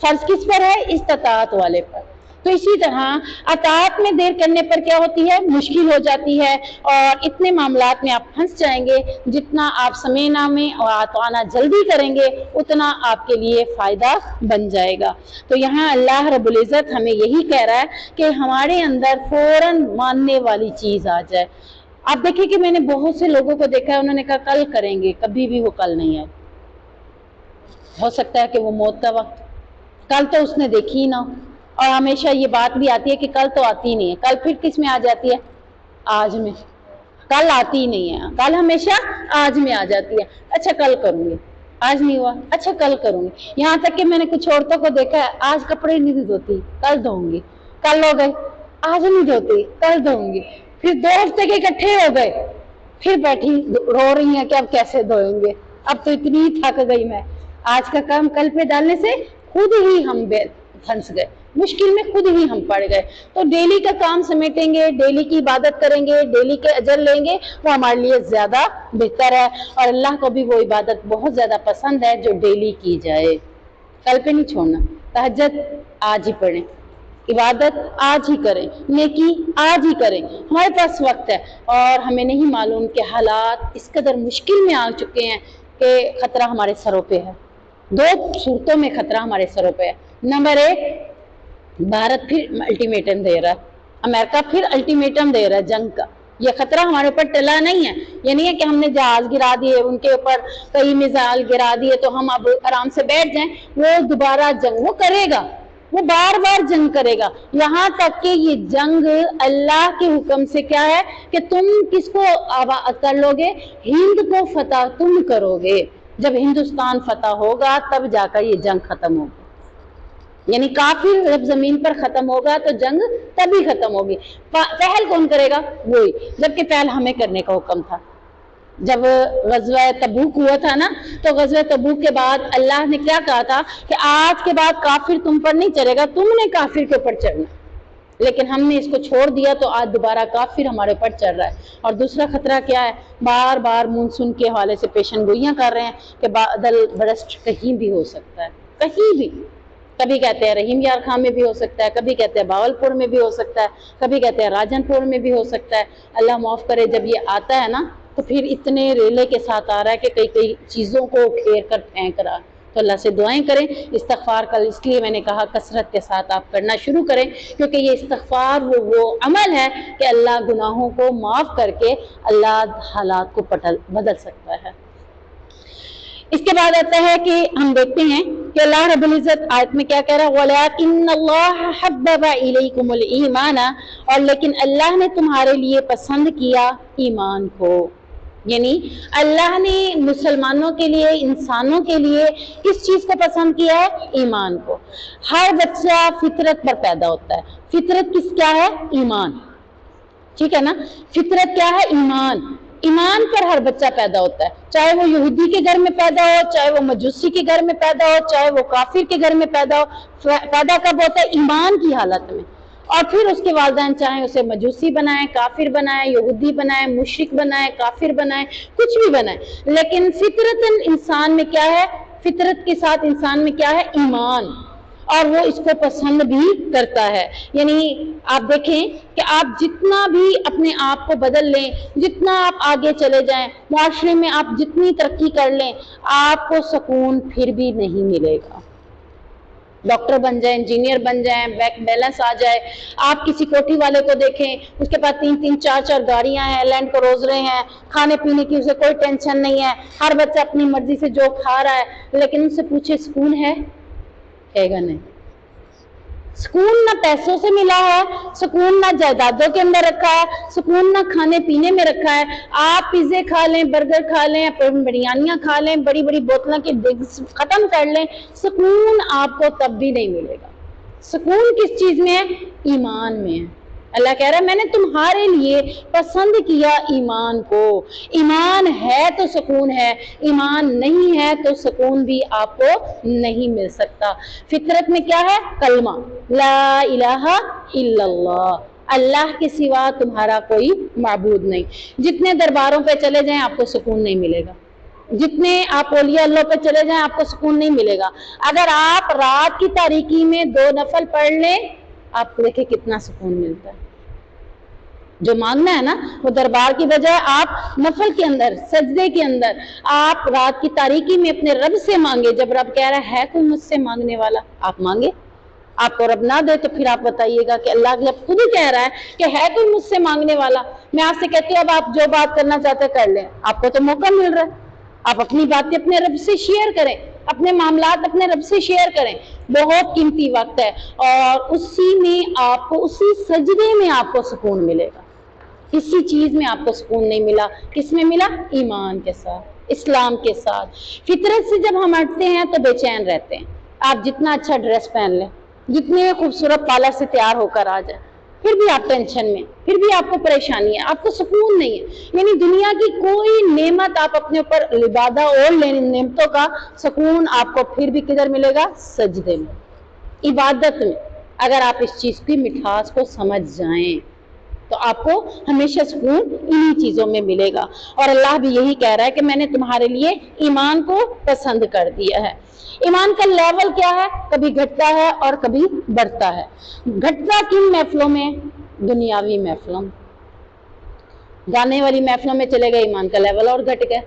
Speaker 1: فرض کس پر ہے؟ استطاعت والے پر. تو اسی طرح اطاعت میں دیر کرنے پر کیا ہوتی ہے؟ مشکل ہو جاتی ہے، اور اتنے معاملات میں آپ پھنس جائیں گے. جتنا آپ سمینا میں اور اطاعنا جلدی کریں گے اتنا آپ کے لیے فائدہ بن جائے گا. تو یہاں اللہ رب العزت ہمیں یہی کہہ رہا ہے کہ ہمارے اندر فوراً ماننے والی چیز آ جائے. آپ دیکھیں کہ میں نے بہت سے لوگوں کو دیکھا ہے انہوں نے کہا کل کریں گے، کبھی بھی وہ کل نہیں آئے. ہو سکتا ہے کہ وہ موت کا وقت، کل تو اس نے دیکھی ہی نہ ہو. اور ہمیشہ یہ بات بھی آتی ہے کہ کل تو آتی ہی نہیں ہے. کل پھر کس میں آ جاتی ہے؟ آج میں. کل آتی ہی نہیں ہے، کل ہمیشہ آج میں آ جاتی ہے. اچھا کل کروں گی، آج نہیں ہوا، اچھا کل کروں گی. یہاں تک کہ میں نے کچھ عورتوں کو دیکھا ہے آج کپڑے نہیں دھوتی، کل دھوؤں گی. کل ہو گئے، آج نہیں دھوتی، کل دھوؤں گی. پھر 2 ہفتے کے اکٹھے ہو گئے، پھر بیٹھی رو رہی ہیں کہ اب کیسے دھوئیں گے، اب تو اتنی تھک گئی میں. آج کا کام کل پہ ڈالنے سے خود ہی ہم پھنس گئے. مشکل میں خود ہی ہم پڑ گئے. تو ڈیلی کا کام سمیٹیں گے، ڈیلی کی عبادت کریں گے، ڈیلی کے اجر لیں گے، وہ ہمارے لیے زیادہ بہتر ہے. اور اللہ کو بھی وہ عبادت بہت زیادہ پسند ہے جو ڈیلی کی جائے. کل پہ نہیں چھوڑنا. تہجد آج ہی پڑھیں، عبادت آج ہی کریں، نیکی آج ہی کریں. ہمارے پاس وقت ہے اور ہمیں نہیں معلوم کہ حالات اس قدر مشکل میں آ چکے ہیں کہ خطرہ ہمارے سروں پہ ہے. دو صورتوں میں خطرہ ہمارے سروں پہ ہے. نمبر 1، بھارت پھر الٹیمیٹم دے رہا ہے، امریکہ پھر الٹیمیٹم دے رہا ہے جنگ کا. یہ خطرہ ہمارے اوپر ٹلا نہیں ہے. یہ نہیں ہے کہ ہم نے جہاز گرا دیے، ان کے اوپر کئی میزائل گرا دیے تو ہم اب آرام سے بیٹھ جائیں. وہ دوبارہ جنگ وہ کرے گا، وہ بار بار جنگ کرے گا. یہاں تک کہ یہ جنگ اللہ کے حکم سے کیا ہے کہ تم کس کو کر لو گے؟ ہند کو فتح تم کرو گے. جب ہندوستان فتح ہوگا تب جا کر یہ جنگ ختم ہوگی. یعنی کافر جب زمین پر ختم ہوگا تو جنگ تبھی ختم ہوگی. پہل کون کرے گا؟ وہی. جبکہ پہل ہمیں کرنے کا حکم تھا. جب غزوہ تبوک ہوا تھا نا، تو غزوہ تبوک کے بعد اللہ نے کیا کہا تھا کہ آج کے بعد کافر تم پر نہیں چڑھے گا، تم نے کافر کے اوپر چڑھنا. لیکن ہم نے اس کو چھوڑ دیا تو آج دوبارہ کافر ہمارے اوپر چڑھ رہا ہے. اور دوسرا خطرہ کیا ہے؟ بار بار مونسون کے حوالے سے پیشن گوئیاں کر رہے ہیں کہ بادل برسٹ کہیں بھی ہو سکتا ہے، کہیں بھی. کبھی کہتے ہیں رحیم یار خان میں بھی ہو سکتا ہے، کبھی کہتے ہیں باولپور میں بھی ہو سکتا ہے، کبھی کہتے ہیں راجن پور میں بھی ہو سکتا ہے. اللہ معاف کرے، جب یہ آتا ہے نا تو پھر اتنے ریلے کے ساتھ آ رہا ہے کہ کئی چیزوں کو گھیر کر پھینک رہا. تو اللہ سے دعائیں کریں. استغفار کل اس لیے میں نے کہا کثرت کے ساتھ آپ کرنا شروع کریں، کیونکہ یہ استغفار وہ عمل ہے کہ اللہ گناہوں کو معاف کر کے اللہ حالات کو بدل سکتا ہے. اس کے بعد آتا ہے کہ ہم دیکھتے ہیں کہ اللہ رب العزت آیت میں کیا کہہ رہا ہے؟ وَلَكِنَّ اللَّهَ حَبَّبَ إِلَيْكُمُ الْإِيمَانَ، اور لیکن اللہ نے تمہارے لیے پسند کیا ایمان کو. یعنی اللہ نے مسلمانوں کے لیے، انسانوں کے لیے کس چیز کو پسند کیا ہے؟ ایمان کو. ہر بچہ فطرت پر پیدا ہوتا ہے. فطرت کیا ہے؟ ایمان. ٹھیک ہے نا؟ فطرت کیا ہے؟ ایمان. ایمان پر ہر بچہ پیدا ہوتا ہے، چاہے وہ یہودی کے گھر میں پیدا ہو، چاہے وہ مجوسی کے گھر میں پیدا ہو، چاہے وہ کافر کے گھر میں پیدا ہو. پیدا کب ہوتا ہے؟ ایمان کی حالت میں. اور پھر اس کے والدین چاہیں اسے مجوسی بنائیں، کافر بنائیں، یہودی بنائیں، مشرک بنائیں، کافر بنائیں، کچھ بھی بنائیں. لیکن فطرت انسان میں کیا ہے؟ فطرت کے ساتھ انسان میں کیا ہے؟ ایمان. اور وہ اس کو پسند بھی کرتا ہے. یعنی آپ دیکھیں کہ آپ جتنا بھی اپنے آپ کو بدل لیں، جتنا آپ آگے چلے جائیں، معاشرے میں آپ جتنی ترقی کر لیں، آپ کو سکون پھر بھی نہیں ملے گا. ڈاکٹر بن جائیں، انجینئر بن جائیں، بینک بیلنس آ جائے، آپ کسی کوٹھی والے کو دیکھیں، اس کے پاس 3 4 گاڑیاں ہیں، لینڈ کروزریں ہیں، کھانے پینے کی اسے کوئی ٹینشن نہیں ہے، ہر بچہ اپنی مرضی سے جو کھا رہا ہے. لیکن ان سے پوچھے سکون ہے؟ کہے گا نہیں. سکون نہ پیسوں سے ملا ہے، سکون نہ جائیدادوں کے اندر رکھا ہے، سکون نہ کھانے پینے میں رکھا ہے. آپ پیزے کھا لیں، برگر کھا لیں، بریانیاں کھا لیں، بڑی بڑی بوتلوں کے ڈرنکس ختم کر لیں، سکون آپ کو تب بھی نہیں ملے گا. سکون کس چیز میں ہے؟ ایمان میں ہے. اللہ کہہ رہا ہے میں نے تمہارے لیے پسند کیا ایمان کو. ایمان ہے تو سکون ہے، ایمان نہیں ہے تو سکون بھی آپ کو نہیں مل سکتا. فطرت میں کیا ہے؟ کلمہ لا الہ الا اللہ، اللہ کے سوا تمہارا کوئی معبود نہیں. جتنے درباروں پہ چلے جائیں آپ کو سکون نہیں ملے گا، جتنے آپ اولیاء اللہ پہ چلے جائیں آپ کو سکون نہیں ملے گا. اگر آپ رات کی تاریکی میں 2 نفل پڑھ لیں، آپ کو دیکھیں کتنا سکون ملتا ہے. جو مانگنا ہے نا وہ دربار کی بجائے آپ نفل کے اندر، سجدے کے اندر، آپ رات کی تاریکی میں اپنے رب سے مانگے. جب رب کہہ رہا ہے کوئی مجھ سے مانگنے والا، آپ مانگے. آپ کو رب نہ دے تو پھر آپ بتائیے گا کہ اللہ جب خود ہی کہہ رہا ہے کہ ہے کوئی مجھ سے مانگنے والا. میں آپ سے کہتی ہوں اب آپ جو بات کرنا چاہتے کر لیں، آپ کو تو موقع مل رہا ہے. آپ اپنی باتیں اپنے رب سے شیئر کریں، اپنے معاملات اپنے رب سے شیئر کریں. بہت قیمتی وقت ہے اور اسی میں آپ کو، اسی سجدے میں آپ کو سکون ملے گا. کسی چیز میں آپ کو سکون نہیں ملا. کس میں ملا؟ ایمان کے ساتھ، اسلام کے ساتھ. فطرت سے جب ہم ہٹتے ہیں تو بے چین رہتے ہیں. آپ جتنا اچھا ڈریس پہن لیں، جتنے خوبصورت پارلر سے تیار ہو کر آ جائیں، پھر بھی آپ ٹینشن میں، پھر بھی آپ کو پریشانی ہے، آپ کو سکون نہیں ہے. یعنی دنیا کی کوئی نعمت آپ اپنے اوپر لبادہ اور نعمتوں کا سکون آپ کو پھر بھی کدھر ملے گا؟ سجدے میں، عبادت میں. اگر آپ اس چیز کی مٹھاس کو سمجھ جائیں تو آپ کو ہمیشہ سکون انہی چیزوں میں ملے گا. اور اللہ بھی یہی کہہ رہا ہے کہ میں نے تمہارے لیے ایمان کو پسند کر دیا ہے. ایمان کا لیول کیا ہے؟ کبھی گھٹتا ہے اور کبھی بڑھتا ہے. گھٹتا کن محفلوں میں؟ دنیاوی محفلوں میں. گانے والی محفلوں میں چلے گئے ایمان کا لیول اور گھٹ گیا.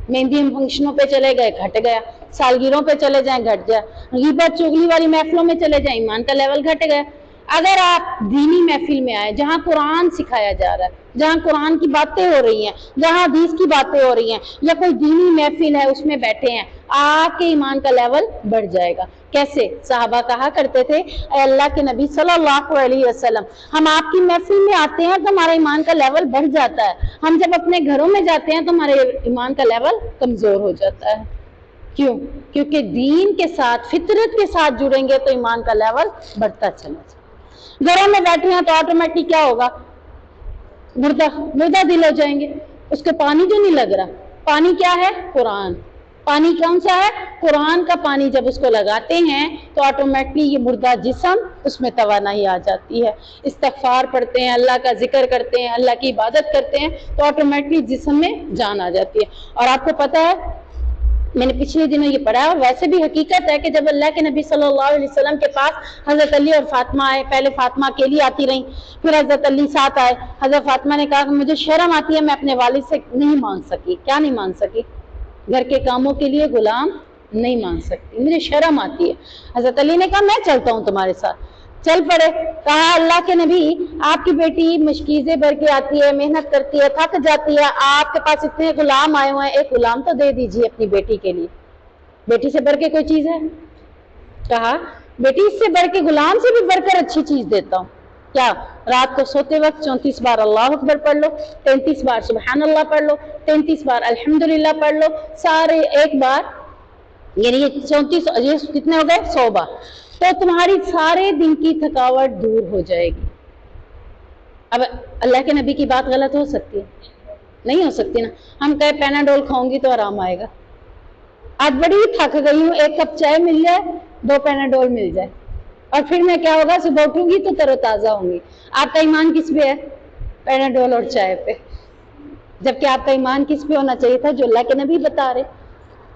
Speaker 1: مہندی فنکشنوں پہ چلے گئے گھٹ گیا. سالگرہوں پہ چلے جائیں گھٹ جائے. غیبت چغلی والی محفلوں میں چلے جائیں ایمان کا لیول گھٹ گیا. اگر آپ دینی محفل میں آئے جہاں قرآن سکھایا جا رہا ہے، جہاں قرآن کی باتیں ہو رہی ہیں، جہاں حدیث کی باتیں ہو رہی ہیں، یا کوئی دینی محفل ہے اس میں بیٹھے ہیں، آپ کے ایمان کا لیول بڑھ جائے گا. کیسے؟ صحابہ کہا کرتے تھے اے اللہ کے نبی صلی اللہ علیہ وسلم، ہم آپ کی محفل میں آتے ہیں تو ہمارا ایمان کا لیول بڑھ جاتا ہے، ہم جب اپنے گھروں میں جاتے ہیں تو ہمارے ایمان کا لیول کمزور ہو جاتا ہے. کیوں؟ کیونکہ دین کے ساتھ، فطرت کے ساتھ جڑیں گے تو ایمان کا لیول بڑھتا چلا جائے. گھروں میں بیٹھے ہیں تو آٹومیٹک کیا ہوگا؟ مردہ دل ہو جائیں گے. اس کو پانی جو نہیں لگ رہا. پانی کیا ہے؟ قرآن. پانی کون سا ہے؟ قرآن کا پانی. جب اس کو لگاتے ہیں تو آٹومیٹکلی یہ مردہ جسم، اس میں توانائی آ جاتی ہے. استغفار پڑھتے ہیں، اللہ کا ذکر کرتے ہیں، اللہ کی عبادت کرتے ہیں تو آٹومیٹکلی جسم میں جان آ جاتی ہے. اور آپ کو پتہ ہے، میں نے پچھلے دنوں یہ پڑھا اور ویسے بھی حقیقت ہے کہ جب اللہ کے نبی صلی اللہ علیہ وسلم کے پاس حضرت علی اور فاطمہ آئے، پہلے فاطمہ اکیلی آتی رہیں، پھر حضرت علی ساتھ آئے. حضرت فاطمہ نے کہا کہ مجھے شرم آتی ہے، میں اپنے والد سے نہیں مانگ سکی. کیا نہیں مانگ سکی؟ گھر کے کاموں کے لیے غلام نہیں مانگ سکتی، مجھے شرم آتی ہے. حضرت علی نے کہا میں چلتا ہوں تمہارے ساتھ. چل پڑے. کہا اللہ کے نبی آپ کی بیٹی مشکیزیں بھر کے آتی ہے، محنت کرتی ہے، تھک جاتی ہے، آپ کے پاس اتنے غلام آئے ہوئے ہیں، ایک غلام تو دے دیجیے اپنی بیٹی کے لیے. بیٹی سے بڑھ کے کوئی چیز ہے؟ کہا بیٹی اس سے بڑھ کے، غلام سے بھی بڑھ کر اچھی چیز دیتا ہوں. کیا؟ رات کو سوتے وقت 34 بار اللہ اکبر پڑھ لو، 33 بار سبحان اللہ پڑھ لو، 33 بار الحمدللہ پڑھ لو، سارے ایک بار، یعنی یہ 34 یہ کتنے ہو گئے؟ 100 بار. تو تمہاری سارے دن کی تھکاوٹ دور ہو جائے گی. اب اللہ کے نبی کی بات غلط ہو سکتی ہے؟ نہیں ہو سکتی نا. ہم کہیں پیناڈول کھاؤں گی تو آرام آئے گا. آج بڑی تھک گئی ہوں، ایک کپ چائے مل جائے، 2 پیناڈول مل جائے، اور پھر میں کیا ہوگا؟ صبح اٹھوں گی تو تر و تازہ ہوں گی. آپ کا ایمان کس پہ ہے؟ پیناڈول اور چائے پہ. جبکہ آپ کا ایمان کس پہ ہونا چاہیے تھا؟ جو اللہ کے نبی بتا رہے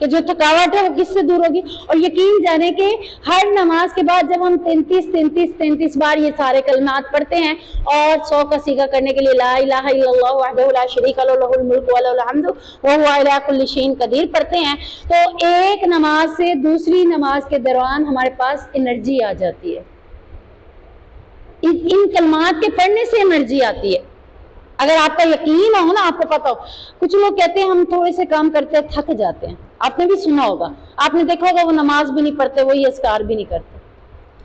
Speaker 1: کہ جو تھکاوٹ ہے وہ کس سے دور ہوگی. اور یقین جانے کہ ہر نماز کے بعد جب ہم 33 بار یہ سارے کلمات پڑھتے ہیں اور 100 کا سیغہ کرنے کے لیے لا الہ الا اللہ وحدہ لا شریک لہ لہ الملک و لہ الحمد وہو علی کل شیء قدیر پڑھتے ہیں تو ایک نماز سے دوسری نماز کے دوران ہمارے پاس انرجی آ جاتی ہے. ان کلمات کے پڑھنے سے انرجی آتی ہے. اگر آپ کا یقین ہو نا، آپ کو پتا ہو، کچھ لوگ کہتے ہیں ہم تھوڑے سے کام کرتے ہیں تھک جاتے ہیں. آپ نے بھی سنا ہوگا، آپ نے دیکھا ہوگا وہ نماز بھی نہیں پڑھتے، وہی اذکار بھی نہیں کرتے،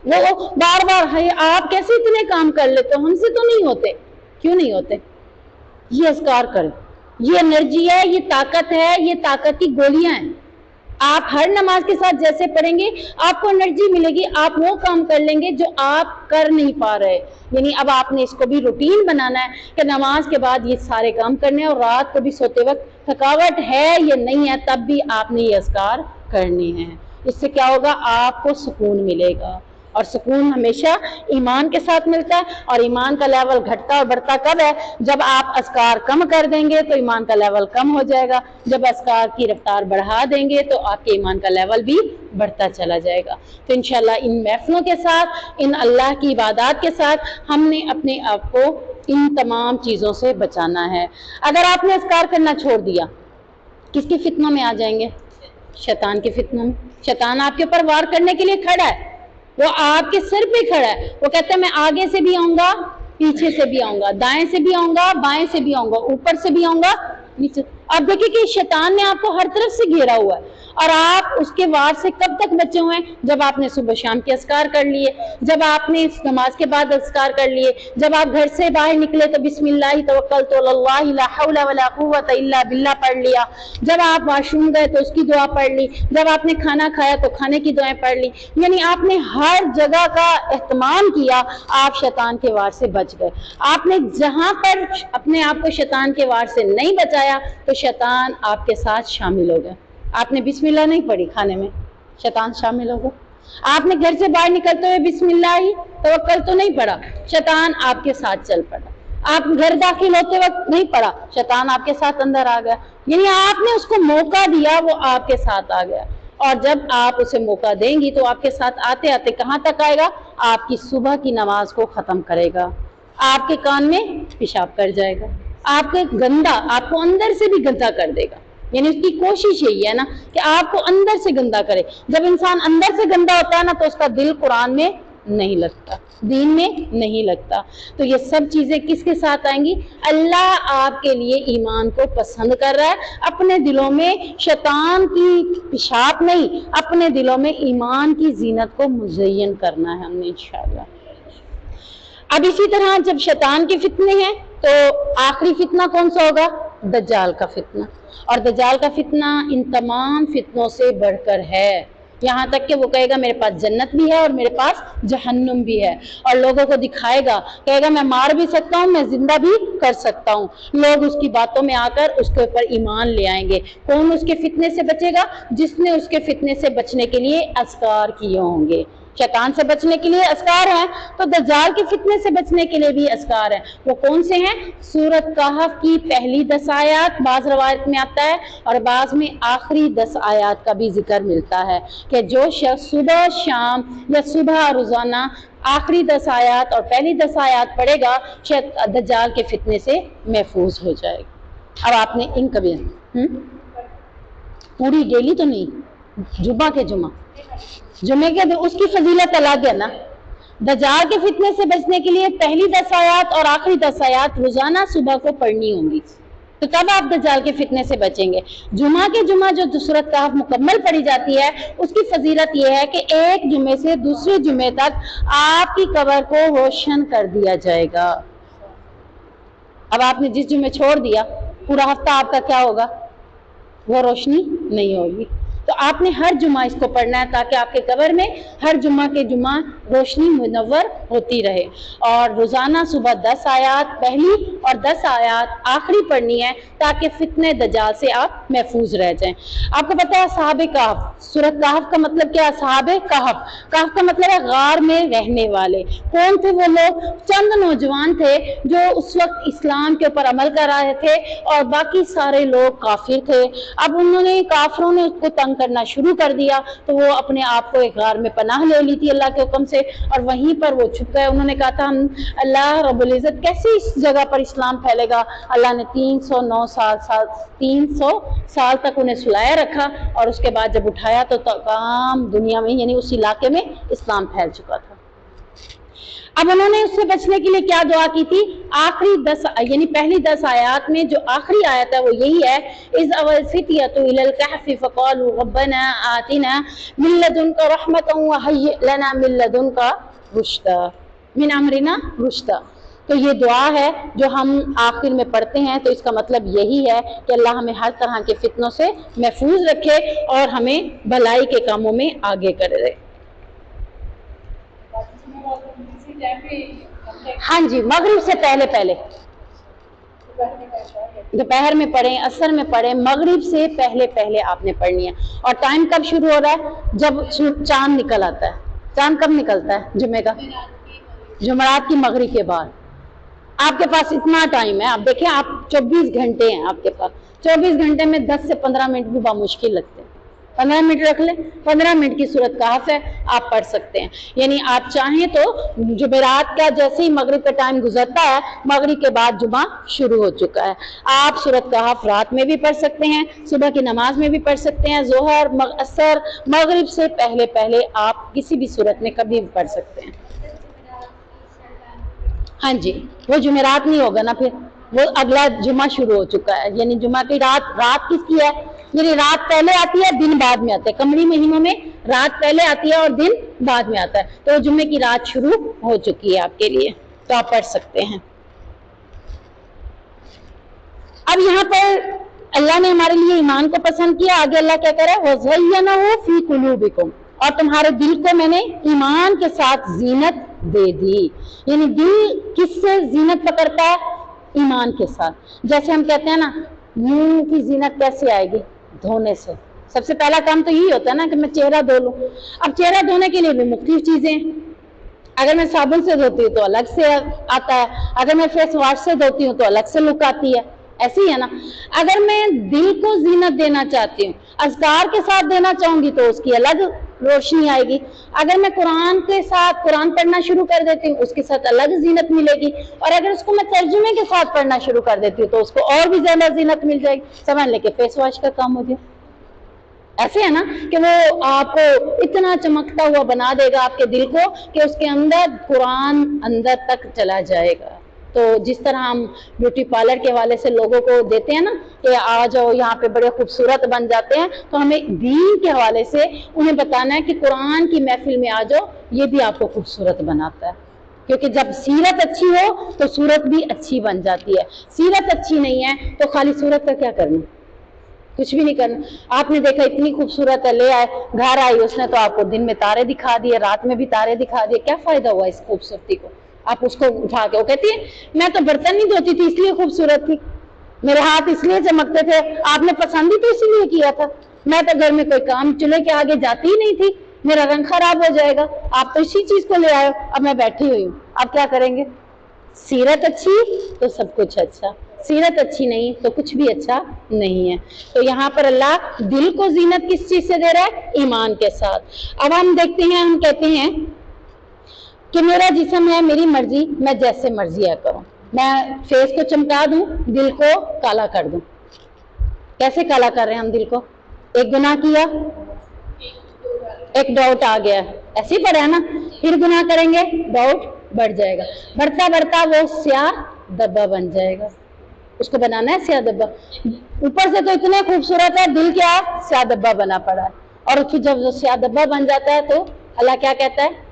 Speaker 1: وہ بار بار ہے آپ کیسے اتنے کام کر لیتے ہو؟ ہم سے تو نہیں ہوتے. کیوں نہیں ہوتے؟ یہ اذکار کریں. یہ انرجی ہے، یہ طاقت ہے، یہ طاقت کی گولیاں ہیں. آپ ہر نماز کے ساتھ جیسے پڑھیں گے آپ کو انرجی ملے گی، آپ وہ کام کر لیں گے جو آپ کر نہیں پا رہے. یعنی اب آپ نے اس کو بھی روٹین بنانا ہے کہ نماز کے بعد یہ سارے کام کرنے ہیں، اور رات کو بھی سوتے وقت تھکاوٹ ہے یا نہیں ہے تب بھی آپ نے یہ اذکار کرنے ہیں. اس سے کیا ہوگا؟ آپ کو سکون ملے گا. اور سکون ہمیشہ ایمان کے ساتھ ملتا ہے. اور ایمان کا لیول گھٹتا اور بڑھتا کب ہے؟ جب آپ اذکار کم کر دیں گے تو ایمان کا لیول کم ہو جائے گا. جب اذکار کی رفتار بڑھا دیں گے تو آپ کے ایمان کا لیول بھی بڑھتا چلا جائے گا. تو انشاءاللہ ان محفلوں کے ساتھ، ان اللہ کی عبادات کے ساتھ ہم نے اپنے آپ کو ان تمام چیزوں سے بچانا ہے. اگر آپ نے اذکار کرنا چھوڑ دیا، کس کے فتنوں میں آ جائیں گے؟ شیطان کے فتنوں میں. شیطان آپ کے اوپر وار کرنے کے لیے کھڑا ہے. وہ آپ کے سر پہ کھڑا ہے. وہ کہتا ہے میں آگے سے بھی آؤں گا، پیچھے سے بھی آؤں گا، دائیں سے بھی آؤں گا، بائیں سے بھی آؤں گا، اوپر سے بھی آؤں گا، نیچے. آپ دیکھیں کہ شیطان نے آپ کو ہر طرف سے گھیرا ہوا ہے. اور آپ اس کے وار سے کب تک بچے ہوئے ہیں؟ جب آپ نے صبح شام کے اذکار کر لیے، جب آپ نے نماز کے بعد اذکار کر لیے، جب آپ گھر سے باہر نکلے تو بسم اللہ توکلت علی اللہ لا حول ولا قوت الا باللہ پڑھ لیا، جب آپ واش روم گئے تو اس کی دعا پڑھ لی، جب آپ نے کھانا کھایا تو کھانے کی دعائیں پڑھ لی. یعنی آپ نے ہر جگہ کا اہتمام کیا، آپ شیطان کے وار سے بچ گئے. آپ نے جہاں پر اپنے آپ کو شیطان کے وار سے نہیں بچایا تو شیطان آپ کے ساتھ شامل ہو گیا. آپ نے بسم اللہ نہیں پڑھی کھانے میں، شیطان شامل ہوگا. آپ نے گھر سے باہر نکلتے ہوئے بسم اللہ ہی توکل تو نہیں پڑھا، شیطان آپ کے ساتھ چل پڑا. آپ گھر داخل ہوتے وقت نہیں پڑھا، شیطان آپ کے ساتھ اندر آ گیا. یعنی آپ نے اس کو موقع دیا، وہ آپ کے ساتھ آ گیا. اور جب آپ اسے موقع دیں گی تو آپ کے ساتھ آتے آتے کہاں تک آئے گا؟ آپ کی صبح کی نماز کو ختم کرے گا، آپ کے کان میں پیشاب کر جائے گا، آپ کے گندا، آپ کو اندر سے بھی گندا کر دے گا. یعنی اس کی کوشش یہی ہے نا کہ آپ کو اندر سے گندا کرے. جب انسان اندر سے گندا ہوتا ہے نا تو اس کا دل قرآن میں نہیں لگتا، دین میں نہیں لگتا. تو یہ سب چیزیں کس کے ساتھ آئیں گی؟ اللہ آپ کے لیے ایمان کو پسند کر رہا ہے. اپنے دلوں میں شیطان کی پیشاب نہیں، اپنے دلوں میں ایمان کی زینت کو مزین کرنا ہے ہم نے انشاءاللہ. اب اسی طرح جب شیطان کے فتنے ہیں تو آخری فتنہ کون سا ہوگا؟ دجال کا فتنہ. اور دجال کا فتنہ ان تمام فتنوں سے بڑھ کر ہے، یہاں تک کہ وہ کہے گا میرے پاس جنت بھی ہے اور میرے پاس جہنم بھی ہے، اور لوگوں کو دکھائے گا، کہے گا میں مار بھی سکتا ہوں، میں زندہ بھی کر سکتا ہوں. لوگ اس کی باتوں میں آ کر اس کے اوپر ایمان لے آئیں گے. کون اس کے فتنے سے بچے گا؟ جس نے اس کے فتنے سے بچنے کے لیے اذکار کیے ہوں گے. شیطان سے بچنے کے لیے اذکار ہیں تو دجال کے فتنے سے بچنے کے لیے بھی اذکار ہیں. وہ کون سے ہیں؟ سورۃ کہف کی پہلی 10 آیات بعض روایت میں آتا ہے، اور بعض میں آخری 10 آیات کا بھی ذکر ملتا ہے کہ جو شخص صبح شام یا صبح روزانہ آخری 10 آیات اور پہلی 10 آیات پڑھے گا دجال کے فتنے سے محفوظ ہو جائے گا. اب آپ نے ان کبھی پوری ڈیلی تو نہیں، جمعہ کے جمعے کے اس کی فضیلت الگ ہے نا. دجال کے فتنے سے بچنے کے لیے پہلی 10 آیات اور آخری 10 آیات روزانہ صبح کو پڑھنی ہوں گی. تو تب آپ دجال کے فتنے سے بچیں گے. جمعہ کے جمعہ جو سورۃ کہف مکمل پڑھی جاتی ہے اس کی فضیلت یہ ہے کہ ایک جمعے سے دوسرے جمعے تک آپ کی قبر کو روشن کر دیا جائے گا. اب آپ نے جس جمعے چھوڑ دیا پورا ہفتہ آپ کا کیا ہوگا؟ وہ روشنی نہیں ہوگی. تو آپ نے ہر جمعہ اس کو پڑھنا ہے تاکہ آپ کے قبر میں ہر جمعہ کے جمعہ روشنی منور ہوتی رہے. اور روزانہ صبح 10 آیات پہلی اور 10 آیات آخری پڑھنی ہے تاکہ فتنہ دجال سے آپ محفوظ رہ جائیں. آپ کو پتہ ہے اصحاب کہف، سورۃ کہف کا مطلب کیا؟ اصحاب کہف. کہف کا مطلب ہے غار میں رہنے والے. کون تھے وہ لوگ؟ چند نوجوان تھے جو اس وقت اسلام کے اوپر عمل کر رہے تھے اور باقی سارے لوگ کافر تھے. اب انہوں نے کافروں نے اس کو تنگ کرنا شروع کر دیا تو وہ اپنے آپ کو ایک غار میں پناہ لے لی تھی اللہ کے حکم سے، اور وہیں پر وہ چھپ گئے. انہوں نے کہا تھا اللہ رب العزت کیسے اس جگہ پر اسلام پھیلے گا؟ اللہ نے 300 سال تک انہیں سلایا رکھا، اور اس کے بعد جب اٹھایا تو تمام دنیا میں یعنی اس علاقے میں اسلام پھیل چکا تھا. اب انہوں نے اس سے بچنے کے لیے کیا دعا کی تھی؟ آخری 10 یعنی پہلی 10 آیات میں جو آخری آیت ہے وہ یہی ہے اذ اول الفتية الى الكهف فقالوا ربنا آتنا من لدنك رحمة وهيئ لنا من لدنك رشدا من امرنا رشدا. تو یہ دعا ہے جو ہم آخر میں پڑھتے ہیں. تو اس کا مطلب یہی ہے کہ اللہ ہمیں ہر طرح کے فتنوں سے محفوظ رکھے اور ہمیں بھلائی کے کاموں میں آگے کرے. ہاں جی، مغرب سے پہلے دوپہر میں پڑھیں، عصر میں پڑھیں، مغرب سے پہلے آپ نے پڑھنی ہے. اور ٹائم کب شروع ہو رہا ہے؟ جب چاند نکل آتا ہے. چاند کب نکلتا ہے؟ جمعے کا، جمعرات کی مغرب کے بعد. آپ کے پاس اتنا ٹائم ہے. آپ دیکھیں آپ 24 گھنٹے ہیں آپ کے پاس. 24 گھنٹے میں 10 سے 15 منٹ بھی بامشکل لگتے ہیں. 15 منٹ رکھ لیں، 15 منٹ کی سورۃ کہف ہے، آپ پڑھ سکتے ہیں. یعنی آپ چاہیں تو جمعرات کا جیسے ہی مغرب کا ٹائم گزرتا ہے مغرب کے بعد جمعہ شروع ہو چکا ہے. آپ سورۃ کہف رات میں بھی پڑھ سکتے ہیں، صبح کی نماز میں بھی پڑھ سکتے ہیں، ظہر عصر مغرب سے پہلے آپ کسی بھی صورت میں کبھی بھی پڑھ سکتے ہیں. ہاں جی، وہ جمعرات نہیں ہوگا نا، پھر وہ اگلا جمعہ شروع ہو چکا ہے. یعنی جمعہ کی رات کس کی ہے؟ یعنی رات پہلے آتی ہے دن بعد میں آتا ہے. قمری مہینوں میں رات پہلے آتی ہے اور دن بعد میں آتا ہے. تو جمعے کی رات شروع ہو چکی ہے آپ کے لیے، تو آپ پڑھ سکتے ہیں. اب یہاں پر اللہ نے ہمارے لیے ایمان کو پسند کیا. آگے اللہ کیا کرے؟ وَزَيَّنَهُ فِي قُلُوبِكُمْ، اور تمہارے دل کو میں نے ایمان کے ساتھ زینت دے دی. یعنی دل کس سے زینت پکڑتا ہے؟ ایمان کے ساتھ. جیسے ہم کہتے ہیں نا منہ کی زینت کیسے آئے گی؟ دھونے سے، سب سے پہلا کام تو یہی ہوتا ہے نا کہ میں چہرہ دھو لوں. اب چہرہ دھونے کے لیے بھی مختلف چیزیں ہیں. اگر میں صابن سے دھوتی ہوں تو الگ سے آتا ہے, اگر میں فیس واش سے دھوتی ہوں تو الگ سے لک آتی ہے. ایسی ہے نا. اگر میں دل کو زینت دینا چاہتی ہوں, اذکار کے ساتھ دینا چاہوں گی تو اس کی الگ روشنی آئے گی. اگر میں قرآن کے ساتھ قرآن پڑھنا شروع کر دیتی ہوں اس کے ساتھ الگ زینت ملے گی, اور اگر اس کو میں ترجمے کے ساتھ پڑھنا شروع کر دیتی ہوں تو اس کو اور بھی زیادہ زینت مل جائے گی. سمجھ لے کہ فیس واش کا کام ہو گیا. ایسے ہے نا کہ وہ آپ کو اتنا چمکتا ہوا بنا دے گا آپ کے دل کو کہ اس کے اندر قرآن اندر تک چلا جائے گا. تو جس طرح ہم بیوٹی پارلر کے حوالے سے لوگوں کو دیتے ہیں نا کہ آ جاؤ یہاں پہ بڑے خوبصورت بن جاتے ہیں, تو ہمیں دین کے حوالے سے انہیں بتانا ہے کہ قرآن کی محفل میں آ جاؤ, یہ بھی آپ کو خوبصورت بناتا ہے. کیونکہ جب سیرت اچھی ہو تو صورت بھی اچھی بن جاتی ہے. سیرت اچھی نہیں ہے تو خالی صورت کا کیا کرنا, کچھ بھی نہیں کرنا. آپ نے دیکھا اتنی خوبصورت ہے, لے آئے گھر آئی, اس نے تو آپ کو دن میں تارے دکھا دیے, رات میں بھی تارے دکھا دیے, کیا فائدہ ہوا اس خوبصورتی کو. آپ اس کو اٹھا کے, وہ کہتی ہے میں تو برتن نہیں دھوتی تھی اس لیے خوبصورت تھی, میرے ہاتھ اس لیے چمکتے تھے, آپ نے پسند ہی تو اسی لیے کیا تھا, میں تو گھر میں کوئی کام چولہے کے آگے جاتی ہی نہیں تھی, میرا رنگ خراب ہو جائے گا, آپ تو اسی چیز کو لے آئے ہو, اب میں بیٹھی ہوئی ہوں, آپ کیا کریں گے. سیرت اچھی تو سب کچھ اچھا, سیرت اچھی نہیں تو کچھ بھی اچھا نہیں ہے. تو یہاں پر اللہ دل کو زینت کس چیز سے دے رہا ہے, ایمان کے ساتھ. اب ہم دیکھتے ہیں, ہم کہتے ہیں کہ میرا جسم ہے, میری مرضی, میں جیسے مرضی ہے کروں, میں فیس کو چمکا دوں, دل کو کالا کر دوں. کیسے کالا کر رہے ہیں ہم دل کو, ایک گناہ کیا, ایک ڈاؤٹ آ گیا, ایسے ہی پڑا ہے نا, پھر گناہ کریں گے ڈاؤٹ بڑھ جائے گا, بڑھتا بڑھتا وہ سیاہ دبا بن جائے گا. اس کو بنانا ہے سیاہ دبا. اوپر سے تو اتنے خوبصورت ہے, دل کیا سیاہ دبا بنا پڑا ہے. اور پھر جب وہ سیاہ دبا بن جاتا ہے تو اللہ کیا کہتا ہے,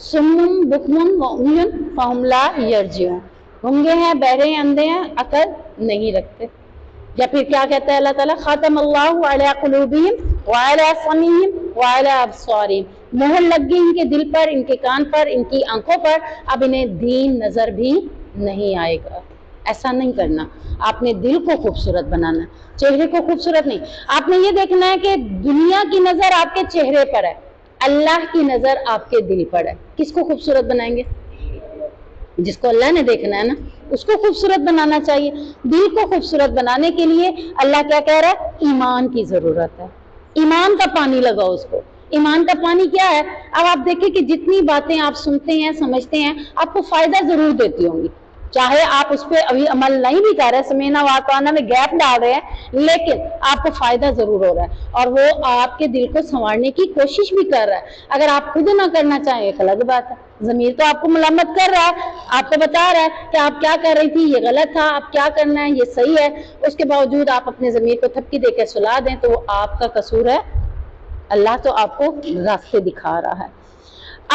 Speaker 1: سمم بکمن وعمی فہم لا یرجعون, گنگے ہیں, بہرے ہیں, اندھے ہیں, عقل نہیں رکھتے. یا پھر کیا کہتا ہے اللہ تعالیٰ, خاتم اللہ علی قلوبہم وعلی سمعہم وعلی ابصارہم, مہر لگ گئی ان کے دل پر, ان کے کان پر, ان کی آنکھوں پر, اب انہیں دین نظر بھی نہیں آئے گا. ایسا نہیں کرنا, آپ نے دل کو خوبصورت بنانا, چہرے کو خوبصورت نہیں. آپ نے یہ دیکھنا ہے کہ دنیا کی نظر آپ کے چہرے پر ہے, اللہ کی نظر آپ کے دل پر ہے. کس کو خوبصورت بنائیں گے, جس کو اللہ نے دیکھنا ہے نا, اس کو خوبصورت بنانا چاہیے. دل کو خوبصورت بنانے کے لیے اللہ کیا کہہ رہا ہے, ایمان کی ضرورت ہے. ایمان کا پانی لگاؤ اس کو. ایمان کا پانی کیا ہے, اب آپ دیکھیں کہ جتنی باتیں آپ سنتے ہیں, سمجھتے ہیں, آپ کو فائدہ ضرور دیتی ہوں گی, چاہے آپ اس پہ ابھی عمل نہیں بھی کر رہے, سمینا واقعانہ میں گیپ ڈال رہے ہیں, لیکن آپ کو فائدہ ضرور ہو رہا ہے, اور وہ آپ کے دل کو سنوارنے کی کوشش بھی کر رہا ہے. اگر آپ خود نہ کرنا چاہیں ایک الگ بات ہے, ضمیر تو آپ کو ملامت کر رہا ہے, آپ کو بتا رہا ہے کہ آپ کیا کر رہی تھی, یہ غلط تھا, آپ کیا کرنا ہے, یہ صحیح ہے. اس کے باوجود آپ اپنے ضمیر کو تھپکی دے کے سلا دیں تو وہ آپ کا قصور ہے, اللہ تو آپ کو راستے دکھا رہا ہے.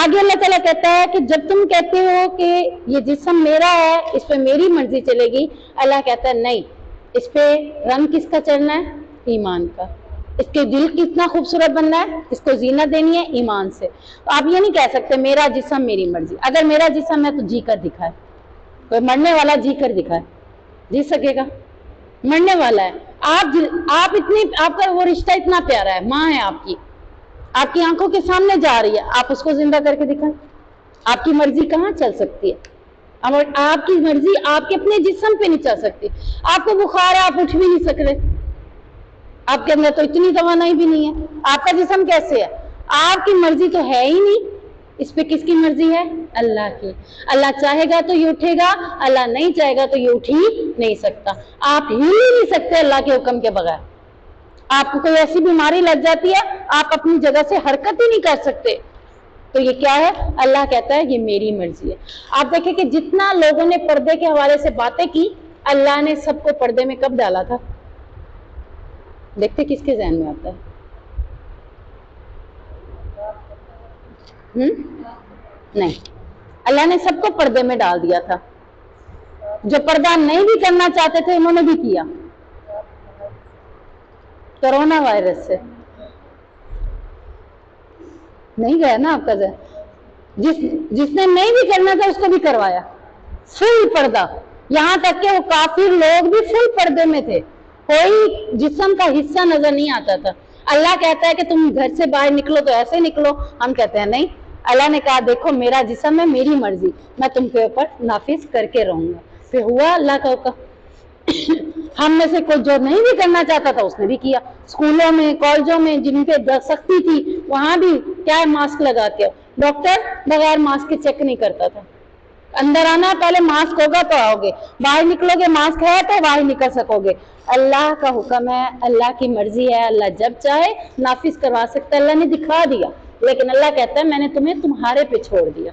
Speaker 1: آگے اللہ تعالیٰ کہتا ہے کہ جب تم کہتے ہو کہ یہ جسم میرا ہے, اس پہ میری مرضی چلے گی, اللہ کہتا ہے نہیں, اس پہ رنگ کس کا چڑھنا ہے, ایمان کا. اس کے دل کتنا خوبصورت بننا ہے, اس کو زینت دینی ہے ایمان سے. تو آپ یہ نہیں کہہ سکتے میرا جسم میری مرضی. اگر میرا جسم ہے تو جی کر دکھائے, کوئی مرنے والا جی کر دکھائے, جی سکے گا, مرنے والا ہے. آپ اتنی, آپ کا وہ رشتہ اتنا پیارا ہے, ماں ہے آپ کی آنکھوں کے سامنے جا رہی ہے, آپ اس کو زندہ کر کے دکھائیں. آپ کی مرضی کہاں چل سکتی ہے, آپ کی مرضی آپ کے اپنے جسم پہ نہیں چل سکتی. آپ کو بخار ہے, آپ اٹھ بھی نہیں سک رہے, آپ کے اندر تو اتنی توانائی بھی نہیں ہے, آپ کا جسم کیسے ہے, آپ کی مرضی تو ہے ہی نہیں. اس پہ کس کی مرضی ہے, اللہ کی. اللہ چاہے گا تو یہ اٹھے گا, اللہ نہیں چاہے گا تو یہ اٹھ ہی نہیں سکتا. آپ ہی نہیں سکتے اللہ کے حکم کے بغیر. آپ کو کوئی ایسی بیماری لگ جاتی ہے, آپ اپنی جگہ سے حرکت ہی نہیں کر سکتے, تو یہ کیا ہے, اللہ کہتا ہے یہ میری مرضی ہے. آپ دیکھیں کہ جتنا لوگوں نے پردے کے حوالے سے باتیں کی, اللہ نے سب کو پردے میں کب ڈالا تھا, دیکھتے کس کے ذہن میں آتا ہے, نہیں, اللہ نے سب کو پردے میں ڈال دیا تھا. جو پردہ نہیں بھی کرنا چاہتے تھے انہوں نے بھی کیا, کرونا وائرس سے نہیں گیا نا آپ کا ذہن. جس نے نہیں بھی کرنا تھا اس کو بھی کروایا, فل پردہ. یہاں تک کہ وہ کافر لوگ بھی فل پردے میں تھے, کوئی جسم کا حصہ نظر نہیں آتا تھا. اللہ کہتا ہے کہ تم گھر سے باہر نکلو تو ایسے نکلو، ہم کہتے ہیں نہیں، اللہ نے کہا دیکھو میرا جسم ہے، میری مرضی، میں تم کے اوپر نافذ کر کے رہوں گا، پھر ہوا اللہ کا حکم۔ ہم میں سے کوئی جو نہیں بھی کرنا چاہتا تھا اس نے بھی کیا، اسکولوں میں کالجوں میں جن پہ سختی تھی وہاں بھی کیا ہے، ماسک لگا کے، ڈاکٹر بغیر ماسک کے چیک نہیں کرتا تھا، اندر آنا پہلے ماسک ہوگا تو آؤ گے، باہر نکلو گے ماسک ہے تو باہر نکل سکو گے۔ اللہ کا حکم ہے، اللہ کی مرضی ہے، اللہ جب چاہے نافذ کروا سکتا ہے، اللہ نے دکھا دیا، لیکن اللہ کہتا ہے میں نے تمہیں تمہارے پہ چھوڑ دیا،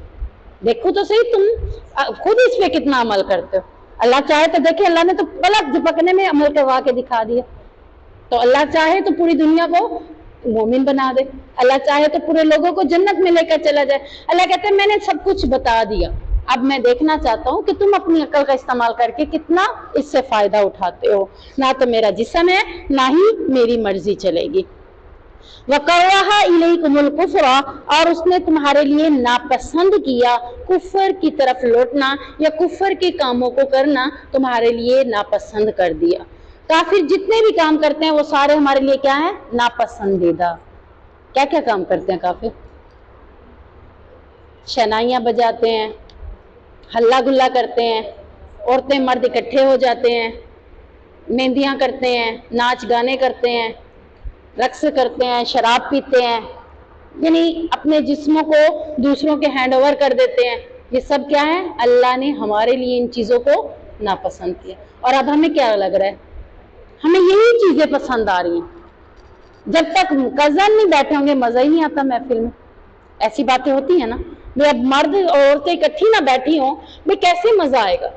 Speaker 1: دیکھو تو صحیح تم خود اس پہ کتنا عمل کرتے ہو۔ اللہ چاہے تو دیکھیں، اللہ نے تو پلک جھپکنے میں عمل کروا کے دکھا دیا، تو اللہ چاہے تو پوری دنیا کو مومن بنا دے، اللہ چاہے تو پورے لوگوں کو جنت میں لے کر چلا جائے۔ اللہ کہتے ہیں میں نے سب کچھ بتا دیا، اب میں دیکھنا چاہتا ہوں کہ تم اپنی عقل کا استعمال کر کے کتنا اس سے فائدہ اٹھاتے ہو، نہ تو میرا جسم ہے نہ ہی میری مرضی چلے گی۔ وَكَرَّهَ إِلَيْكُمُ الْكُفْرَ، اور اس نے تمہارے لیے ناپسند کیا کفر کی طرف لوٹنا یا کفر کے کاموں کو کرنا تمہارے لیے ناپسند کر دیا۔ کافر جتنے بھی کام کرتے ہیں وہ سارے ہمارے لیے کیا ہیں؟ ناپسندیدہ۔ کیا کیا کام کرتے ہیں کافر؟ شہنائیاں بجاتے ہیں، ہلا گلا کرتے ہیں، عورتیں مرد اکٹھے ہو جاتے ہیں، مہندیاں کرتے ہیں، ناچ گانے کرتے ہیں، رقص کرتے ہیں، شراب پیتے ہیں، یعنی اپنے جسموں کو دوسروں کے ہینڈ اوور کر دیتے ہیں۔ یہ سب کیا ہے؟ اللہ نے ہمارے لیے ان چیزوں کو ناپسند کیا، اور اب ہمیں کیا لگ رہا ہے؟ ہمیں یہی چیزیں پسند آ رہی ہیں۔ جب تک کزن نہیں بیٹھے ہوں گے مزہ ہی نہیں آتا محفل میں، ایسی باتیں ہوتی ہیں نا، اب مرد اور عورتیں اکٹھی نہ بیٹھی ہوں میں کیسے مزہ آئے گا؟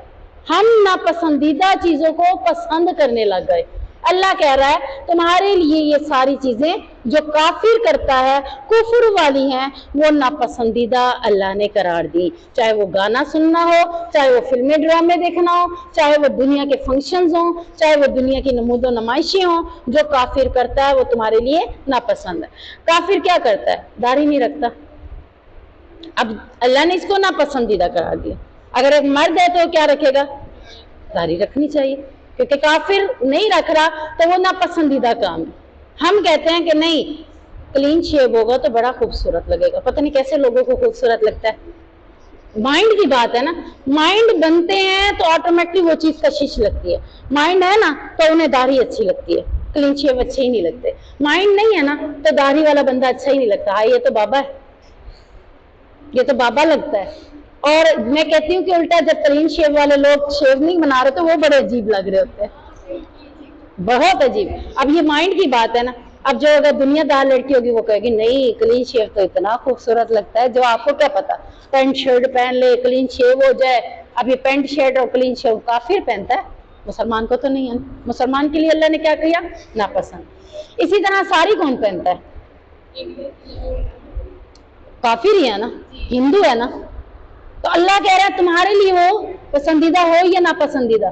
Speaker 1: ہم ناپسندیدہ چیزوں کو پسند کرنے لگ گئے۔ اللہ کہہ رہا ہے تمہارے لیے یہ ساری چیزیں جو کافر کرتا ہے، کفر والی ہیں، وہ ناپسندیدہ اللہ نے قرار دی، چاہے وہ گانا سننا ہو، چاہے وہ فلمیں ڈرامے دیکھنا ہو، چاہے وہ دنیا کے فنکشنز ہوں، چاہے وہ دنیا کی نمود و نمائشیں ہوں، جو کافر کرتا ہے وہ تمہارے لیے ناپسند ہے۔ کافر کیا کرتا ہے؟ داڑھی نہیں رکھتا، اب اللہ نے اس کو ناپسندیدہ قرار دیا۔ اگر ایک مرد ہے تو کیا رکھے گا؟ داڑھی رکھنی چاہیے، کیونکہ کافر نہیں رکھ رہا تو وہ ناپسندیدہ کام ہے۔ ہم کہتے ہیں کہ نہیں کلین شیو ہوگا تو بڑا خوبصورت لگے گا، پتہ نہیں کیسے لوگوں کو خوبصورت لگتا ہے۔ مائنڈ کی بات ہے نا، مائنڈ بنتے ہیں تو آٹومیٹکلی وہ چیز کشش لگتی ہے۔ مائنڈ ہے نا تو انہیں داڑھی اچھی لگتی ہے، کلین شیو اچھے ہی نہیں لگتے۔ مائنڈ نہیں ہے نا تو داڑھی والا بندہ اچھا ہی نہیں لگتا، ہاں یہ تو بابا ہے، یہ تو بابا لگتا ہے۔ اور میں کہتی ہوں کہ الٹا جب کلین شیو والے لوگ شیو نہیں بنا رہے تو وہ بڑے عجیب لگ رہے ہوتے ہیں، بہت عجیب۔ اب یہ مائنڈ کی بات ہے نا، اب جو اگر دنیا دار لڑکی ہوگی وہ کہے گی نہیں کلین شیو تو اتنا خوبصورت لگتا ہے، جو آپ کو کیا پتا، پینٹ شرٹ پہن لے کلین شیو ہو جائے۔ اب یہ پینٹ شرٹ اور کلین شیو کافر پہنتا ہے، مسلمان کو تو نہیں ہے۔ مسلمان کے لیے اللہ نے کیا کیا؟ ناپسند۔ اسی طرح ساری کون پہنتا ہے؟ کافر ہی ہے نا، ہندو ہے نا، تو اللہ کہہ رہا ہے تمہارے لیے وہ پسندیدہ ہو یا ناپسندیدہ؟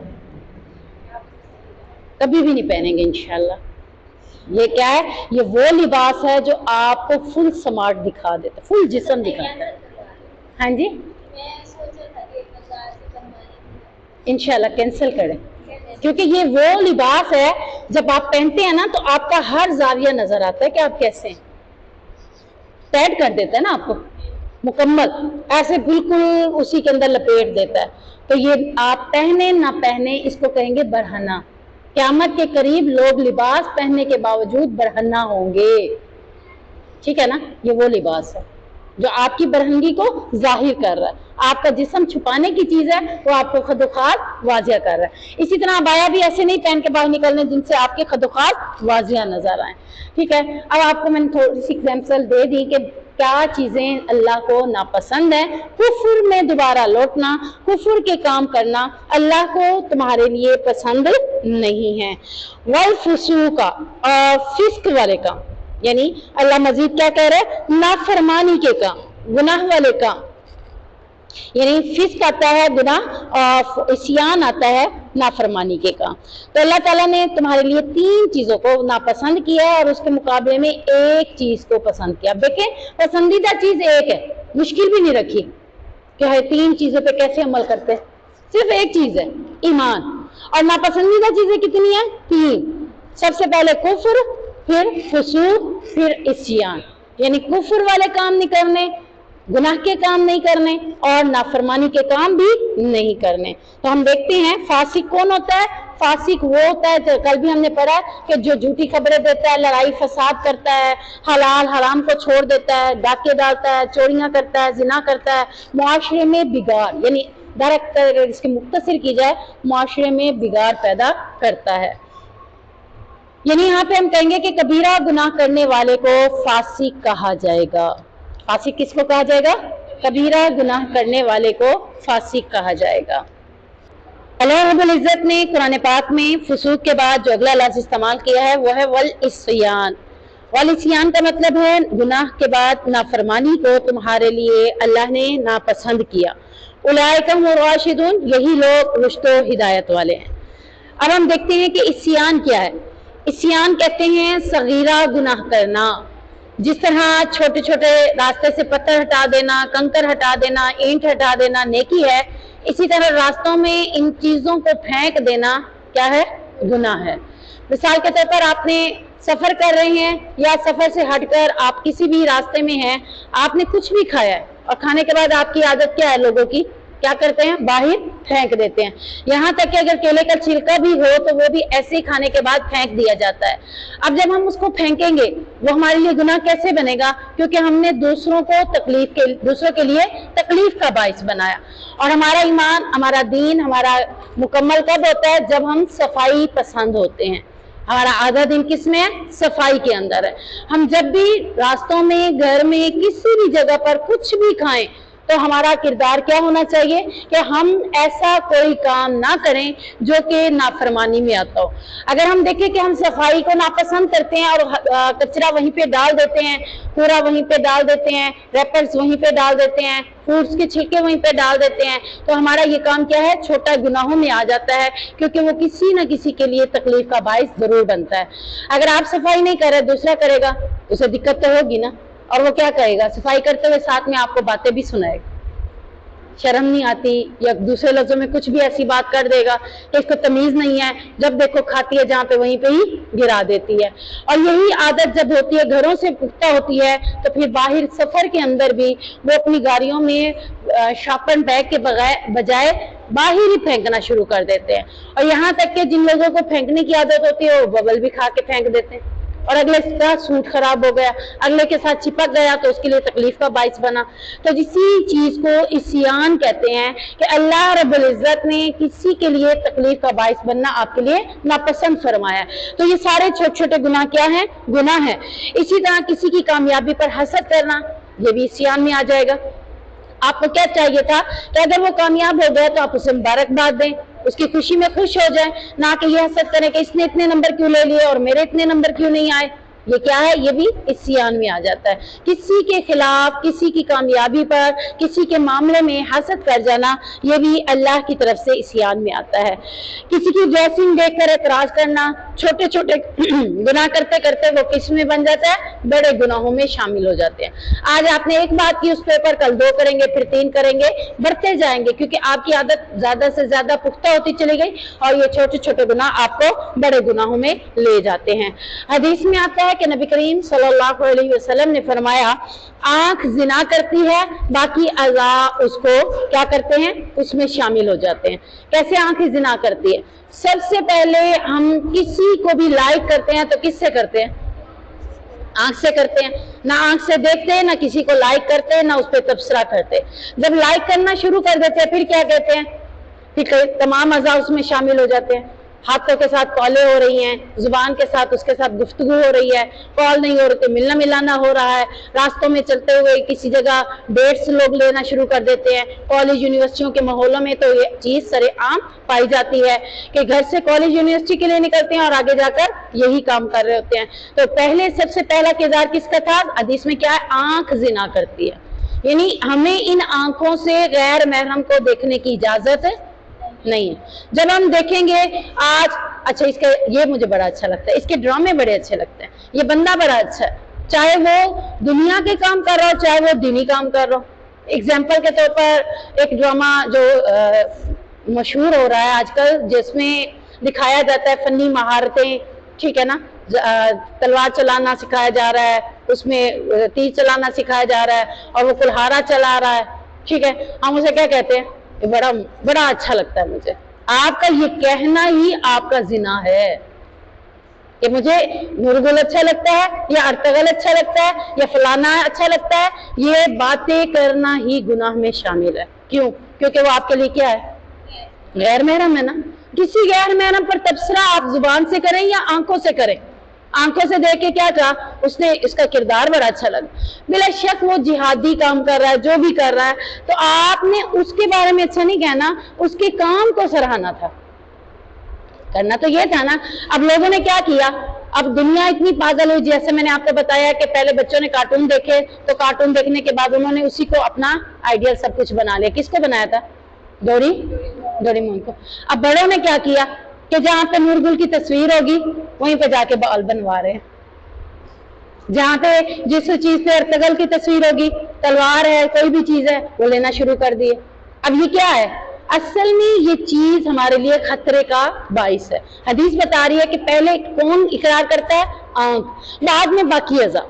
Speaker 1: کبھی بھی نہیں پہنیں گے انشاءاللہ۔ یہ کیا ہے؟ یہ وہ لباس ہے جو آپ کو فل سمارٹ دکھا دیتا ہے، فل جسم دکھاتا ہے۔ ہاں جی انشاءاللہ کینسل کریں، کیونکہ یہ وہ لباس ہے جب آپ پہنتے ہیں نا تو آپ کا ہر زاویہ نظر آتا ہے کہ آپ کیسے ہیں، ٹیڈ کر دیتا ہے نا آپ کو مکمل، ایسے بالکل اسی کے اندر لپیٹ دیتا ہے۔ تو یہ آپ پہنے نہ پہنے اس کو کہیں گے برہنہ۔ قیامت کے قریب لوگ لباس پہننے کے باوجود برہنہ ہوں گے، ٹھیک ہے نا؟ یہ وہ لباس ہے جو آپ کی برہنگی کو ظاہر کر رہا ہے، آپ کا جسم چھپانے کی چیز ہے وہ آپ کو خدوخات واضح کر رہا ہے۔ اسی طرح عبایا بھی ایسے نہیں پہن کے باہر نکلنے جن سے آپ کے خدوخات واضح نظر آئیں، ٹھیک ہے؟ اب آپ کو میں نے تھوڑی سی ایگزامپل دے دی کہ کیا چیزیں اللہ کو ناپسند ہیں۔ کفر میں دوبارہ لوٹنا، کفر کے کام کرنا اللہ کو تمہارے لیے پسند نہیں ہے۔ والفسوق، اور فسق والے کام، یعنی اللہ مزید کیا کہہ رہے ہیں؟ نافرمانی کے کام، گناہ والے کام، یعنی فسق آتا ہے گناہ اور عصیان آتا ہے نافرمانی کے کام۔ تو اللہ تعالیٰ نے تمہارے لیے 3 چیزوں کو ناپسند کیا اور اس کے مقابلے میں ایک چیز کو پسند کیا۔ دیکھیں پسندیدہ چیز ایک ہے، مشکل بھی نہیں رکھی کہ 3 چیزوں پہ کیسے عمل کرتے، صرف ایک چیز ہے ایمان، اور ناپسندیدہ چیزیں کتنی ہیں؟ 3۔ سب سے پہلے کفر، پھر فسوق، پھر اسیان، یعنی کفر والے کام نہیں کرنے، گناہ کے کام نہیں کرنے اور نافرمانی کے کام بھی نہیں کرنے۔ تو ہم دیکھتے ہیں فاسق کون ہوتا ہے؟ فاسق وہ ہوتا ہے، کل بھی ہم نے پڑھا کہ جو جھوٹی خبریں دیتا ہے، لڑائی فساد کرتا ہے، حلال حرام کو چھوڑ دیتا ہے، ڈاکے ڈالتا ہے، چوریاں کرتا ہے، زنا کرتا ہے، معاشرے میں بگاڑ، یعنی ڈائریکٹ اگر اس کی مختصر کی جائے معاشرے میں بگاڑ پیدا کرتا ہے۔ یعنی یہاں پہ ہم کہیں گے کہ کبیرہ گناہ کرنے والے کو فاسق کہا جائے گا۔ فاسق کس کو کہا جائے گا؟ کبیرہ گناہ کرنے والے کو فاسق کہا جائے گا۔ اللہ رب العزت نے قرآن پاک میں فسوق کے بعد جو اگلا لفظ استعمال کیا ہے وہ ہے والعصیان۔ والعصیان کا مطلب ہے گناہ کے بعد نافرمانی کو تمہارے لیے اللہ نے ناپسند کیا۔ اولئک هم الراشدون، یہی لوگ رشد و ہدایت والے ہیں۔ اب ہم دیکھتے ہیں کہ عصیان کیا ہے۔ عصیان کہتے ہیں صغیرہ گناہ کرنا، جس طرح چھوٹے چھوٹے راستے سے پتھر ہٹا دینا، کنکر ہٹا دینا، اینٹ ہٹا دینا نیکی ہے، اسی طرح راستوں میں ان چیزوں کو پھینک دینا کیا ہے؟ گناہ ہے۔ مثال کے طور پر آپ نے سفر کر رہے ہیں یا سفر سے ہٹ کر آپ کسی بھی راستے میں ہیں، آپ نے کچھ بھی کھایا ہے اور کھانے کے بعد آپ کی عادت کیا ہے؟ لوگوں کی کیا کرتے ہیں؟ باہر پھینک دیتے ہیں۔ یہاں تک کہ اگر کیلے کا چھلکا بھی ہو تو وہ بھی ایسے ہی کھانے کے بعد پھینک دیا جاتا ہے۔ اب جب ہم اس کو پھینکیں گے وہ ہمارے لیے گناہ کیسے بنے گا؟ کیونکہ ہم نے دوسروں کے لیے تکلیف کا باعث بنایا۔ اور ہمارا ایمان، ہمارا دین، ہمارا مکمل کب ہوتا ہے؟ جب ہم صفائی پسند ہوتے ہیں۔ ہمارا آدھا دن کس میں ہے؟ صفائی کے اندر ہے۔ ہم جب بھی راستوں میں، گھر میں، کسی بھی جگہ پر کچھ بھی کھائیں تو ہمارا کردار کیا ہونا چاہیے کہ ہم ایسا کوئی کام نہ کریں جو کہ نافرمانی میں آتا ہو۔ اگر ہم دیکھیں کہ ہم صفائی کو ناپسند کرتے ہیں اور کچرا وہیں پہ ڈال دیتے ہیں، کوڑا وہیں پہ ڈال دیتے ہیں، ریپرز وہیں پہ ڈال دیتے ہیں، فروٹس کے چھلکے وہیں پہ ڈال دیتے ہیں، تو ہمارا یہ کام کیا ہے؟ چھوٹا گناہوں میں آ جاتا ہے، کیونکہ وہ کسی نہ کسی کے لیے تکلیف کا باعث ضرور بنتا ہے۔ اگر آپ صفائی نہیں کر رہے، دوسرا کرے گا، اسے دقت تو ہوگی نا، اور وہ کیا کہے گا؟ صفائی کرتے ہوئے ساتھ میں آپ کو باتیں بھی سنائے گا، شرم نہیں آتی، یا دوسرے لفظوں میں کچھ بھی ایسی بات کر دے گا کہ اس کو تمیز نہیں ہے، جب دیکھو کھاتی ہے جہاں پہ وہیں پہ ہی گرا دیتی ہے۔ اور یہی عادت جب ہوتی ہے، گھروں سے پختہ ہوتی ہے، تو پھر باہر سفر کے اندر بھی وہ اپنی گاڑیوں میں شاپن بیگ کے بجائے باہر ہی پھینکنا شروع کر دیتے ہیں۔ اور یہاں تک کہ جن لوگوں کو پھینکنے کی عادت ہوتی ہے وہ ببل بھی کھا کے پھینک دیتے ہیں، اور اگلے کا سوٹ خراب ہو گیا، اگلے کے ساتھ چپک گیا تو اس کے لیے تکلیف کا باعث بنا۔ تو اسی چیز کو عصیان کہتے ہیں کہ اللہ رب العزت نے کسی کے لیے تکلیف کا باعث بننا آپ کے لیے ناپسند فرمایا۔ تو یہ سارے چھوٹے چھوٹے گناہ کیا ہیں؟ گناہ ہیں۔ اسی طرح کسی کی کامیابی پر حسد کرنا، یہ بھی عصیان میں آ جائے گا۔ آپ کو کیا چاہیے تھا کہ اگر وہ کامیاب ہو گیا تو آپ اسے مبارکباد دیں، اس کی خوشی میں خوش ہو جائیں، نہ کہ یہ حسد کریں کہ اس نے اتنے نمبر کیوں لے لیے اور میرے اتنے نمبر کیوں نہیں آئے۔ یہ کیا ہے؟ یہ بھی عصیان میں آ جاتا ہے۔ کسی کے خلاف، کسی کی کامیابی پر، کسی کے معاملے میں حسد کر جانا، یہ بھی اللہ کی طرف سے عصیان میں آتا ہے۔ کسی کی ڈریسنگ دیکھ کر اعتراض کرنا، چھوٹے چھوٹے گناہ کرتے کرتے وہ کس میں بن جاتا ہے؟ بڑے گناہوں میں شامل ہو جاتے ہیں۔ آج آپ نے ایک بات کی اس پیپر، کل 2 کریں گے، پھر 3 کریں گے، بڑھتے جائیں گے، کیونکہ آپ کی عادت زیادہ سے زیادہ پختہ ہوتی چلی گئی اور یہ چھوٹے چھوٹے گناہ آپ کو بڑے گناہوں میں لے جاتے ہیں۔ حدیث میں آتا ہے کہ نبی کریم صلی اللہ علیہ وسلم نے فرمایا، آنکھ زنا کرتی ہے، باقی اعضاء اس کو کیا کرتے ہیں؟ اس میں شامل ہو جاتے ہیں۔ کیسے آنکھ زنا کرتی ہے؟ سب سے پہلے ہم کسی کو بھی لائک کرتے ہیں تو کس سے کرتے ہیں؟ آنکھ سے کرتے ہیں۔ نہ آنکھ سے دیکھتے ہیں، نہ کسی کو لائک کرتے ہیں، نہ اس پہ تبصرہ کرتے۔ جب لائک کرنا شروع کر دیتے ہیں پھر کیا کہتے ہیں؟ پھر تمام اعضاء اس میں شامل ہو جاتے ہیں۔ ہاتھوں کے ساتھ کالیں ہو رہی ہیں، زبان کے ساتھ اس کے ساتھ گفتگو ہو رہی ہے، کال نہیں ہو رہی تو ملنا ملانا ہو رہا ہے، راستوں میں چلتے ہوئے کسی جگہ ڈیٹس لوگ لینا شروع کر دیتے ہیں۔ کالج یونیورسٹیوں کے ماحولوں میں تو یہ چیز سر عام پائی جاتی ہے کہ گھر سے کالج یونیورسٹی کے لیے نکلتے ہیں اور آگے جا کر یہی کام کر رہے ہوتے ہیں۔ تو پہلے سب سے پہلا کردار کس کا تھا؟ حدیث میں کیا ہے؟ آنکھ زنا کرتی ہے، یعنی ہمیں ان آنکھوں سے غیر محرم کو دیکھنے کی اجازت نہیں ہے۔ جب ہم دیکھیں گے آج، اچھا اس کا یہ مجھے بڑا اچھا لگتا ہے، اس کے ڈرامے بڑے اچھے لگتے ہیں، یہ بندہ بڑا اچھا ہے، چاہے وہ دنیا کے کام کر رہا ہو چاہے وہ دینی کام کر رہا ہو۔ اگزامپل کے طور پر ایک ڈرامہ جو مشہور ہو رہا ہے آج کل، جس میں دکھایا جاتا ہے فنی مہارتیں ٹھیک ہے نا، تلوار چلانا سکھایا جا رہا ہے، اس میں تیر چلانا سکھایا جا رہا ہے، اور وہ کلہارا چلا رہا ہے، ٹھیک ہے، ہم اسے کیا کہتے ہیں؟ بڑا اچھا لگتا ہے مجھے۔ آپ کا یہ کہنا ہی آپ کا زنا ہے کہ مجھے نورگل اچھا لگتا ہے، یا ارطغرل اچھا لگتا ہے، یا فلانا اچھا لگتا ہے، یہ باتیں کرنا ہی گناہ میں شامل ہے۔ کیوں؟ کیونکہ وہ آپ کے لیے کیا ہے؟ غیر محرم ہے نا۔ کسی غیر محرم پر تبصرہ آپ زبان سے کریں یا آنکھوں سے کریں، آنکھوں سے دیکھ کے کیا کہا اس نے، اس کا کردار بڑا اچھا لگا، بلا شک وہ جہادی کام کر رہا ہے، جو بھی کر رہا ہے، تو آپ نے اس کے بارے میں اچھا نہیں کہنا، اس کے کام کو سراہنا تھا، کرنا تو یہ تھا نا۔ اب لوگوں نے کیا کیا، اب دنیا اتنی پاگل ہوئی، جیسے میں نے آپ کو بتایا کہ پہلے بچوں نے کارٹون دیکھے، تو کارٹون دیکھنے کے بعد انہوں نے اسی کو اپنا آئیڈیل سب کچھ بنا لیا۔ کس کو بنایا تھا؟ ڈوری مون کو۔ اب بڑوں نے کیا کیا کہ جہاں پہ نورگل کی تصویر ہوگی وہیں پہ جا کے بال بنوا رہے ہیں، جہاں پہ جس چیز پہ ارطغرل کی تصویر ہوگی، تلوار ہے، کوئی بھی چیز ہے، وہ لینا شروع کر دیے۔ اب یہ کیا ہے؟ اصل میں یہ چیز ہمارے لیے خطرے کا باعث ہے۔ حدیث بتا رہی ہے کہ پہلے کون اقرار کرتا ہے؟ آنکھ، بعد میں باقی اعضاء۔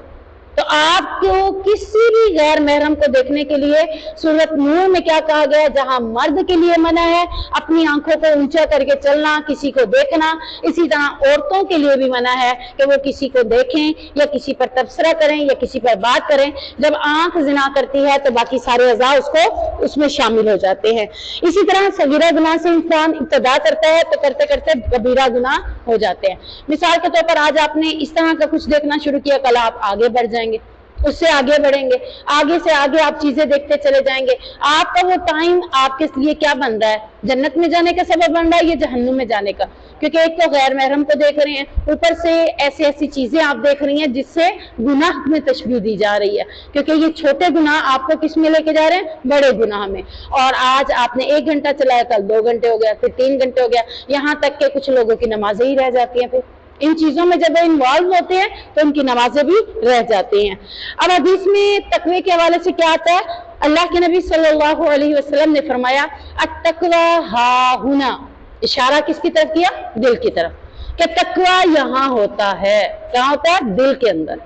Speaker 1: تو آپ کو کسی بھی غیر محرم کو دیکھنے کے لیے سورۃ نور میں کیا کہا گیا ہے؟ جہاں مرد کے لیے منع ہے اپنی آنکھوں کو اونچا کر کے چلنا، کسی کو دیکھنا، اسی طرح عورتوں کے لیے بھی منع ہے کہ وہ کسی کو دیکھیں یا کسی پر تبصرہ کریں یا کسی پر بات کریں۔ جب آنکھ زنا کرتی ہے تو باقی سارے اعضاء اس میں شامل ہو جاتے ہیں۔ اسی طرح صغیرہ گناہ سے انسان ابتدا کرتا ہے تو کرتے کرتے کبیرہ گناہ ہو جاتے ہیں۔ مثال کے طور پر آج آپ نے اس طرح کا کچھ دیکھنا شروع کیا، کل آپ آگے بڑھ جائیں گے، اس سے آگے بڑھیں گے، آگے سے آگے آپ چیزیں دیکھتے چلے جائیں گے۔ آپ کا وہ ٹائم آپ کے لیے کیا بن رہا ہے؟ جنت میں جانے کا سبب بن رہا ہے یا جہنم میں جانے کا؟ کیونکہ ایک تو غیر محرم کو دیکھ رہے ہیں، اوپر سے ایسی چیزیں آپ دیکھ رہی ہیں جس سے گناہ میں تشبیہ دی جا رہی ہے، کیونکہ یہ چھوٹے گناہ آپ کو کس میں لے کے جا رہے ہیں؟ بڑے گناہ میں۔ اور آج آپ نے 1 گھنٹہ چلایا، کل 2 گھنٹے ہو گیا، پھر 3 گھنٹے ہو گیا، یہاں تک کہ کچھ لوگوں کی نمازیں ہی رہ جاتی ہیں۔ پھر ان چیزوں میں جب وہ انوالو ہوتے ہیں تو ان کی نمازیں بھی رہ جاتی ہیں۔ اب حدیث میں تقوی کے حوالے سے کیا آتا ہے؟ اللہ کے نبی صلی اللہ علیہ وسلم نے فرمایا التقوی ہا ہنا، اشارہ کس کی طرف کیا؟ دل کی طرف، کہ تقوی یہاں ہوتا ہے۔ کہاں ہوتا ہے؟ دل کے اندر۔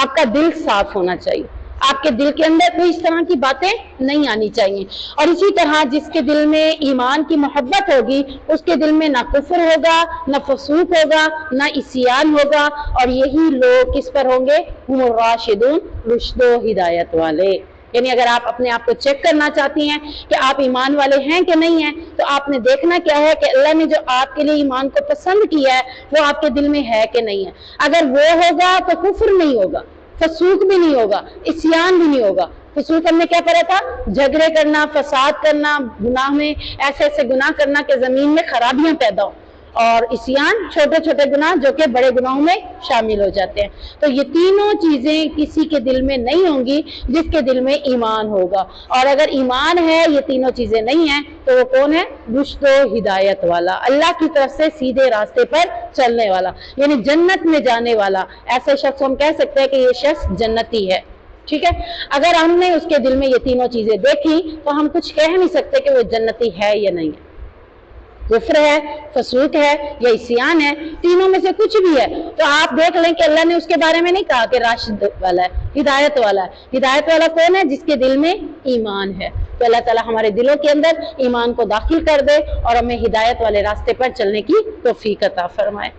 Speaker 1: آپ کا دل صاف ہونا چاہیے، آپ کے دل کے اندر کوئی اس طرح کی باتیں نہیں آنی چاہیے۔ اور اسی طرح جس کے دل میں ایمان کی محبت ہوگی اس کے دل میں نہ کفر ہوگا، نہ فسوق ہوگا، نہ عصیان ہوگا، اور یہی لوگ کس پر ہوں گے؟ ہم الراشدون، رشد و ہدایت والے۔ یعنی اگر آپ اپنے آپ کو چیک کرنا چاہتی ہیں کہ آپ ایمان والے ہیں کہ نہیں ہیں، تو آپ نے دیکھنا کیا ہے کہ اللہ نے جو آپ کے لیے ایمان کو پسند کیا ہے وہ آپ کے دل میں ہے کہ نہیں ہے۔ اگر وہ ہوگا تو کفر نہیں ہوگا، فسوق بھی نہیں ہوگا، عصیان بھی نہیں ہوگا۔ فسوق ہم نے کیا پڑھا تھا؟ جھگڑے کرنا، فساد کرنا، گناہ میں ایسے گناہ کرنا کہ زمین میں خرابیاں پیدا ہوں، اور عصیان چھوٹے چھوٹے گناہ جو کہ بڑے گناہوں میں شامل ہو جاتے ہیں۔ تو یہ تینوں چیزیں کسی کے دل میں نہیں ہوں گی جس کے دل میں ایمان ہوگا، اور اگر ایمان ہے یہ تینوں چیزیں نہیں ہیں تو وہ کون ہے؟ رشد و ہدایت والا، اللہ کی طرف سے سیدھے راستے پر چلنے والا، یعنی جنت میں جانے والا۔ ایسے شخص ہم کہہ سکتے ہیں کہ یہ شخص جنتی ہے، ٹھیک ہے۔ اگر ہم نے اس کے دل میں یہ تینوں چیزیں دیکھی تو ہم کچھ کہہ نہیں سکتے کہ وہ جنتی ہے یا نہیں ہے، کفر ہے، فسوق ہے یا عصیان ہے، تینوں میں سے کچھ بھی ہے تو آپ دیکھ لیں کہ اللہ نے اس کے بارے میں نہیں کہا کہ راشد والا ہے، ہدایت والا ہے۔ ہدایت والا کون ہے؟ جس کے دل میں ایمان ہے۔ تو اللہ تعالیٰ ہمارے دلوں کے اندر ایمان کو داخل کر دے اور ہمیں ہدایت والے راستے پر چلنے کی توفیق عطا فرمائے۔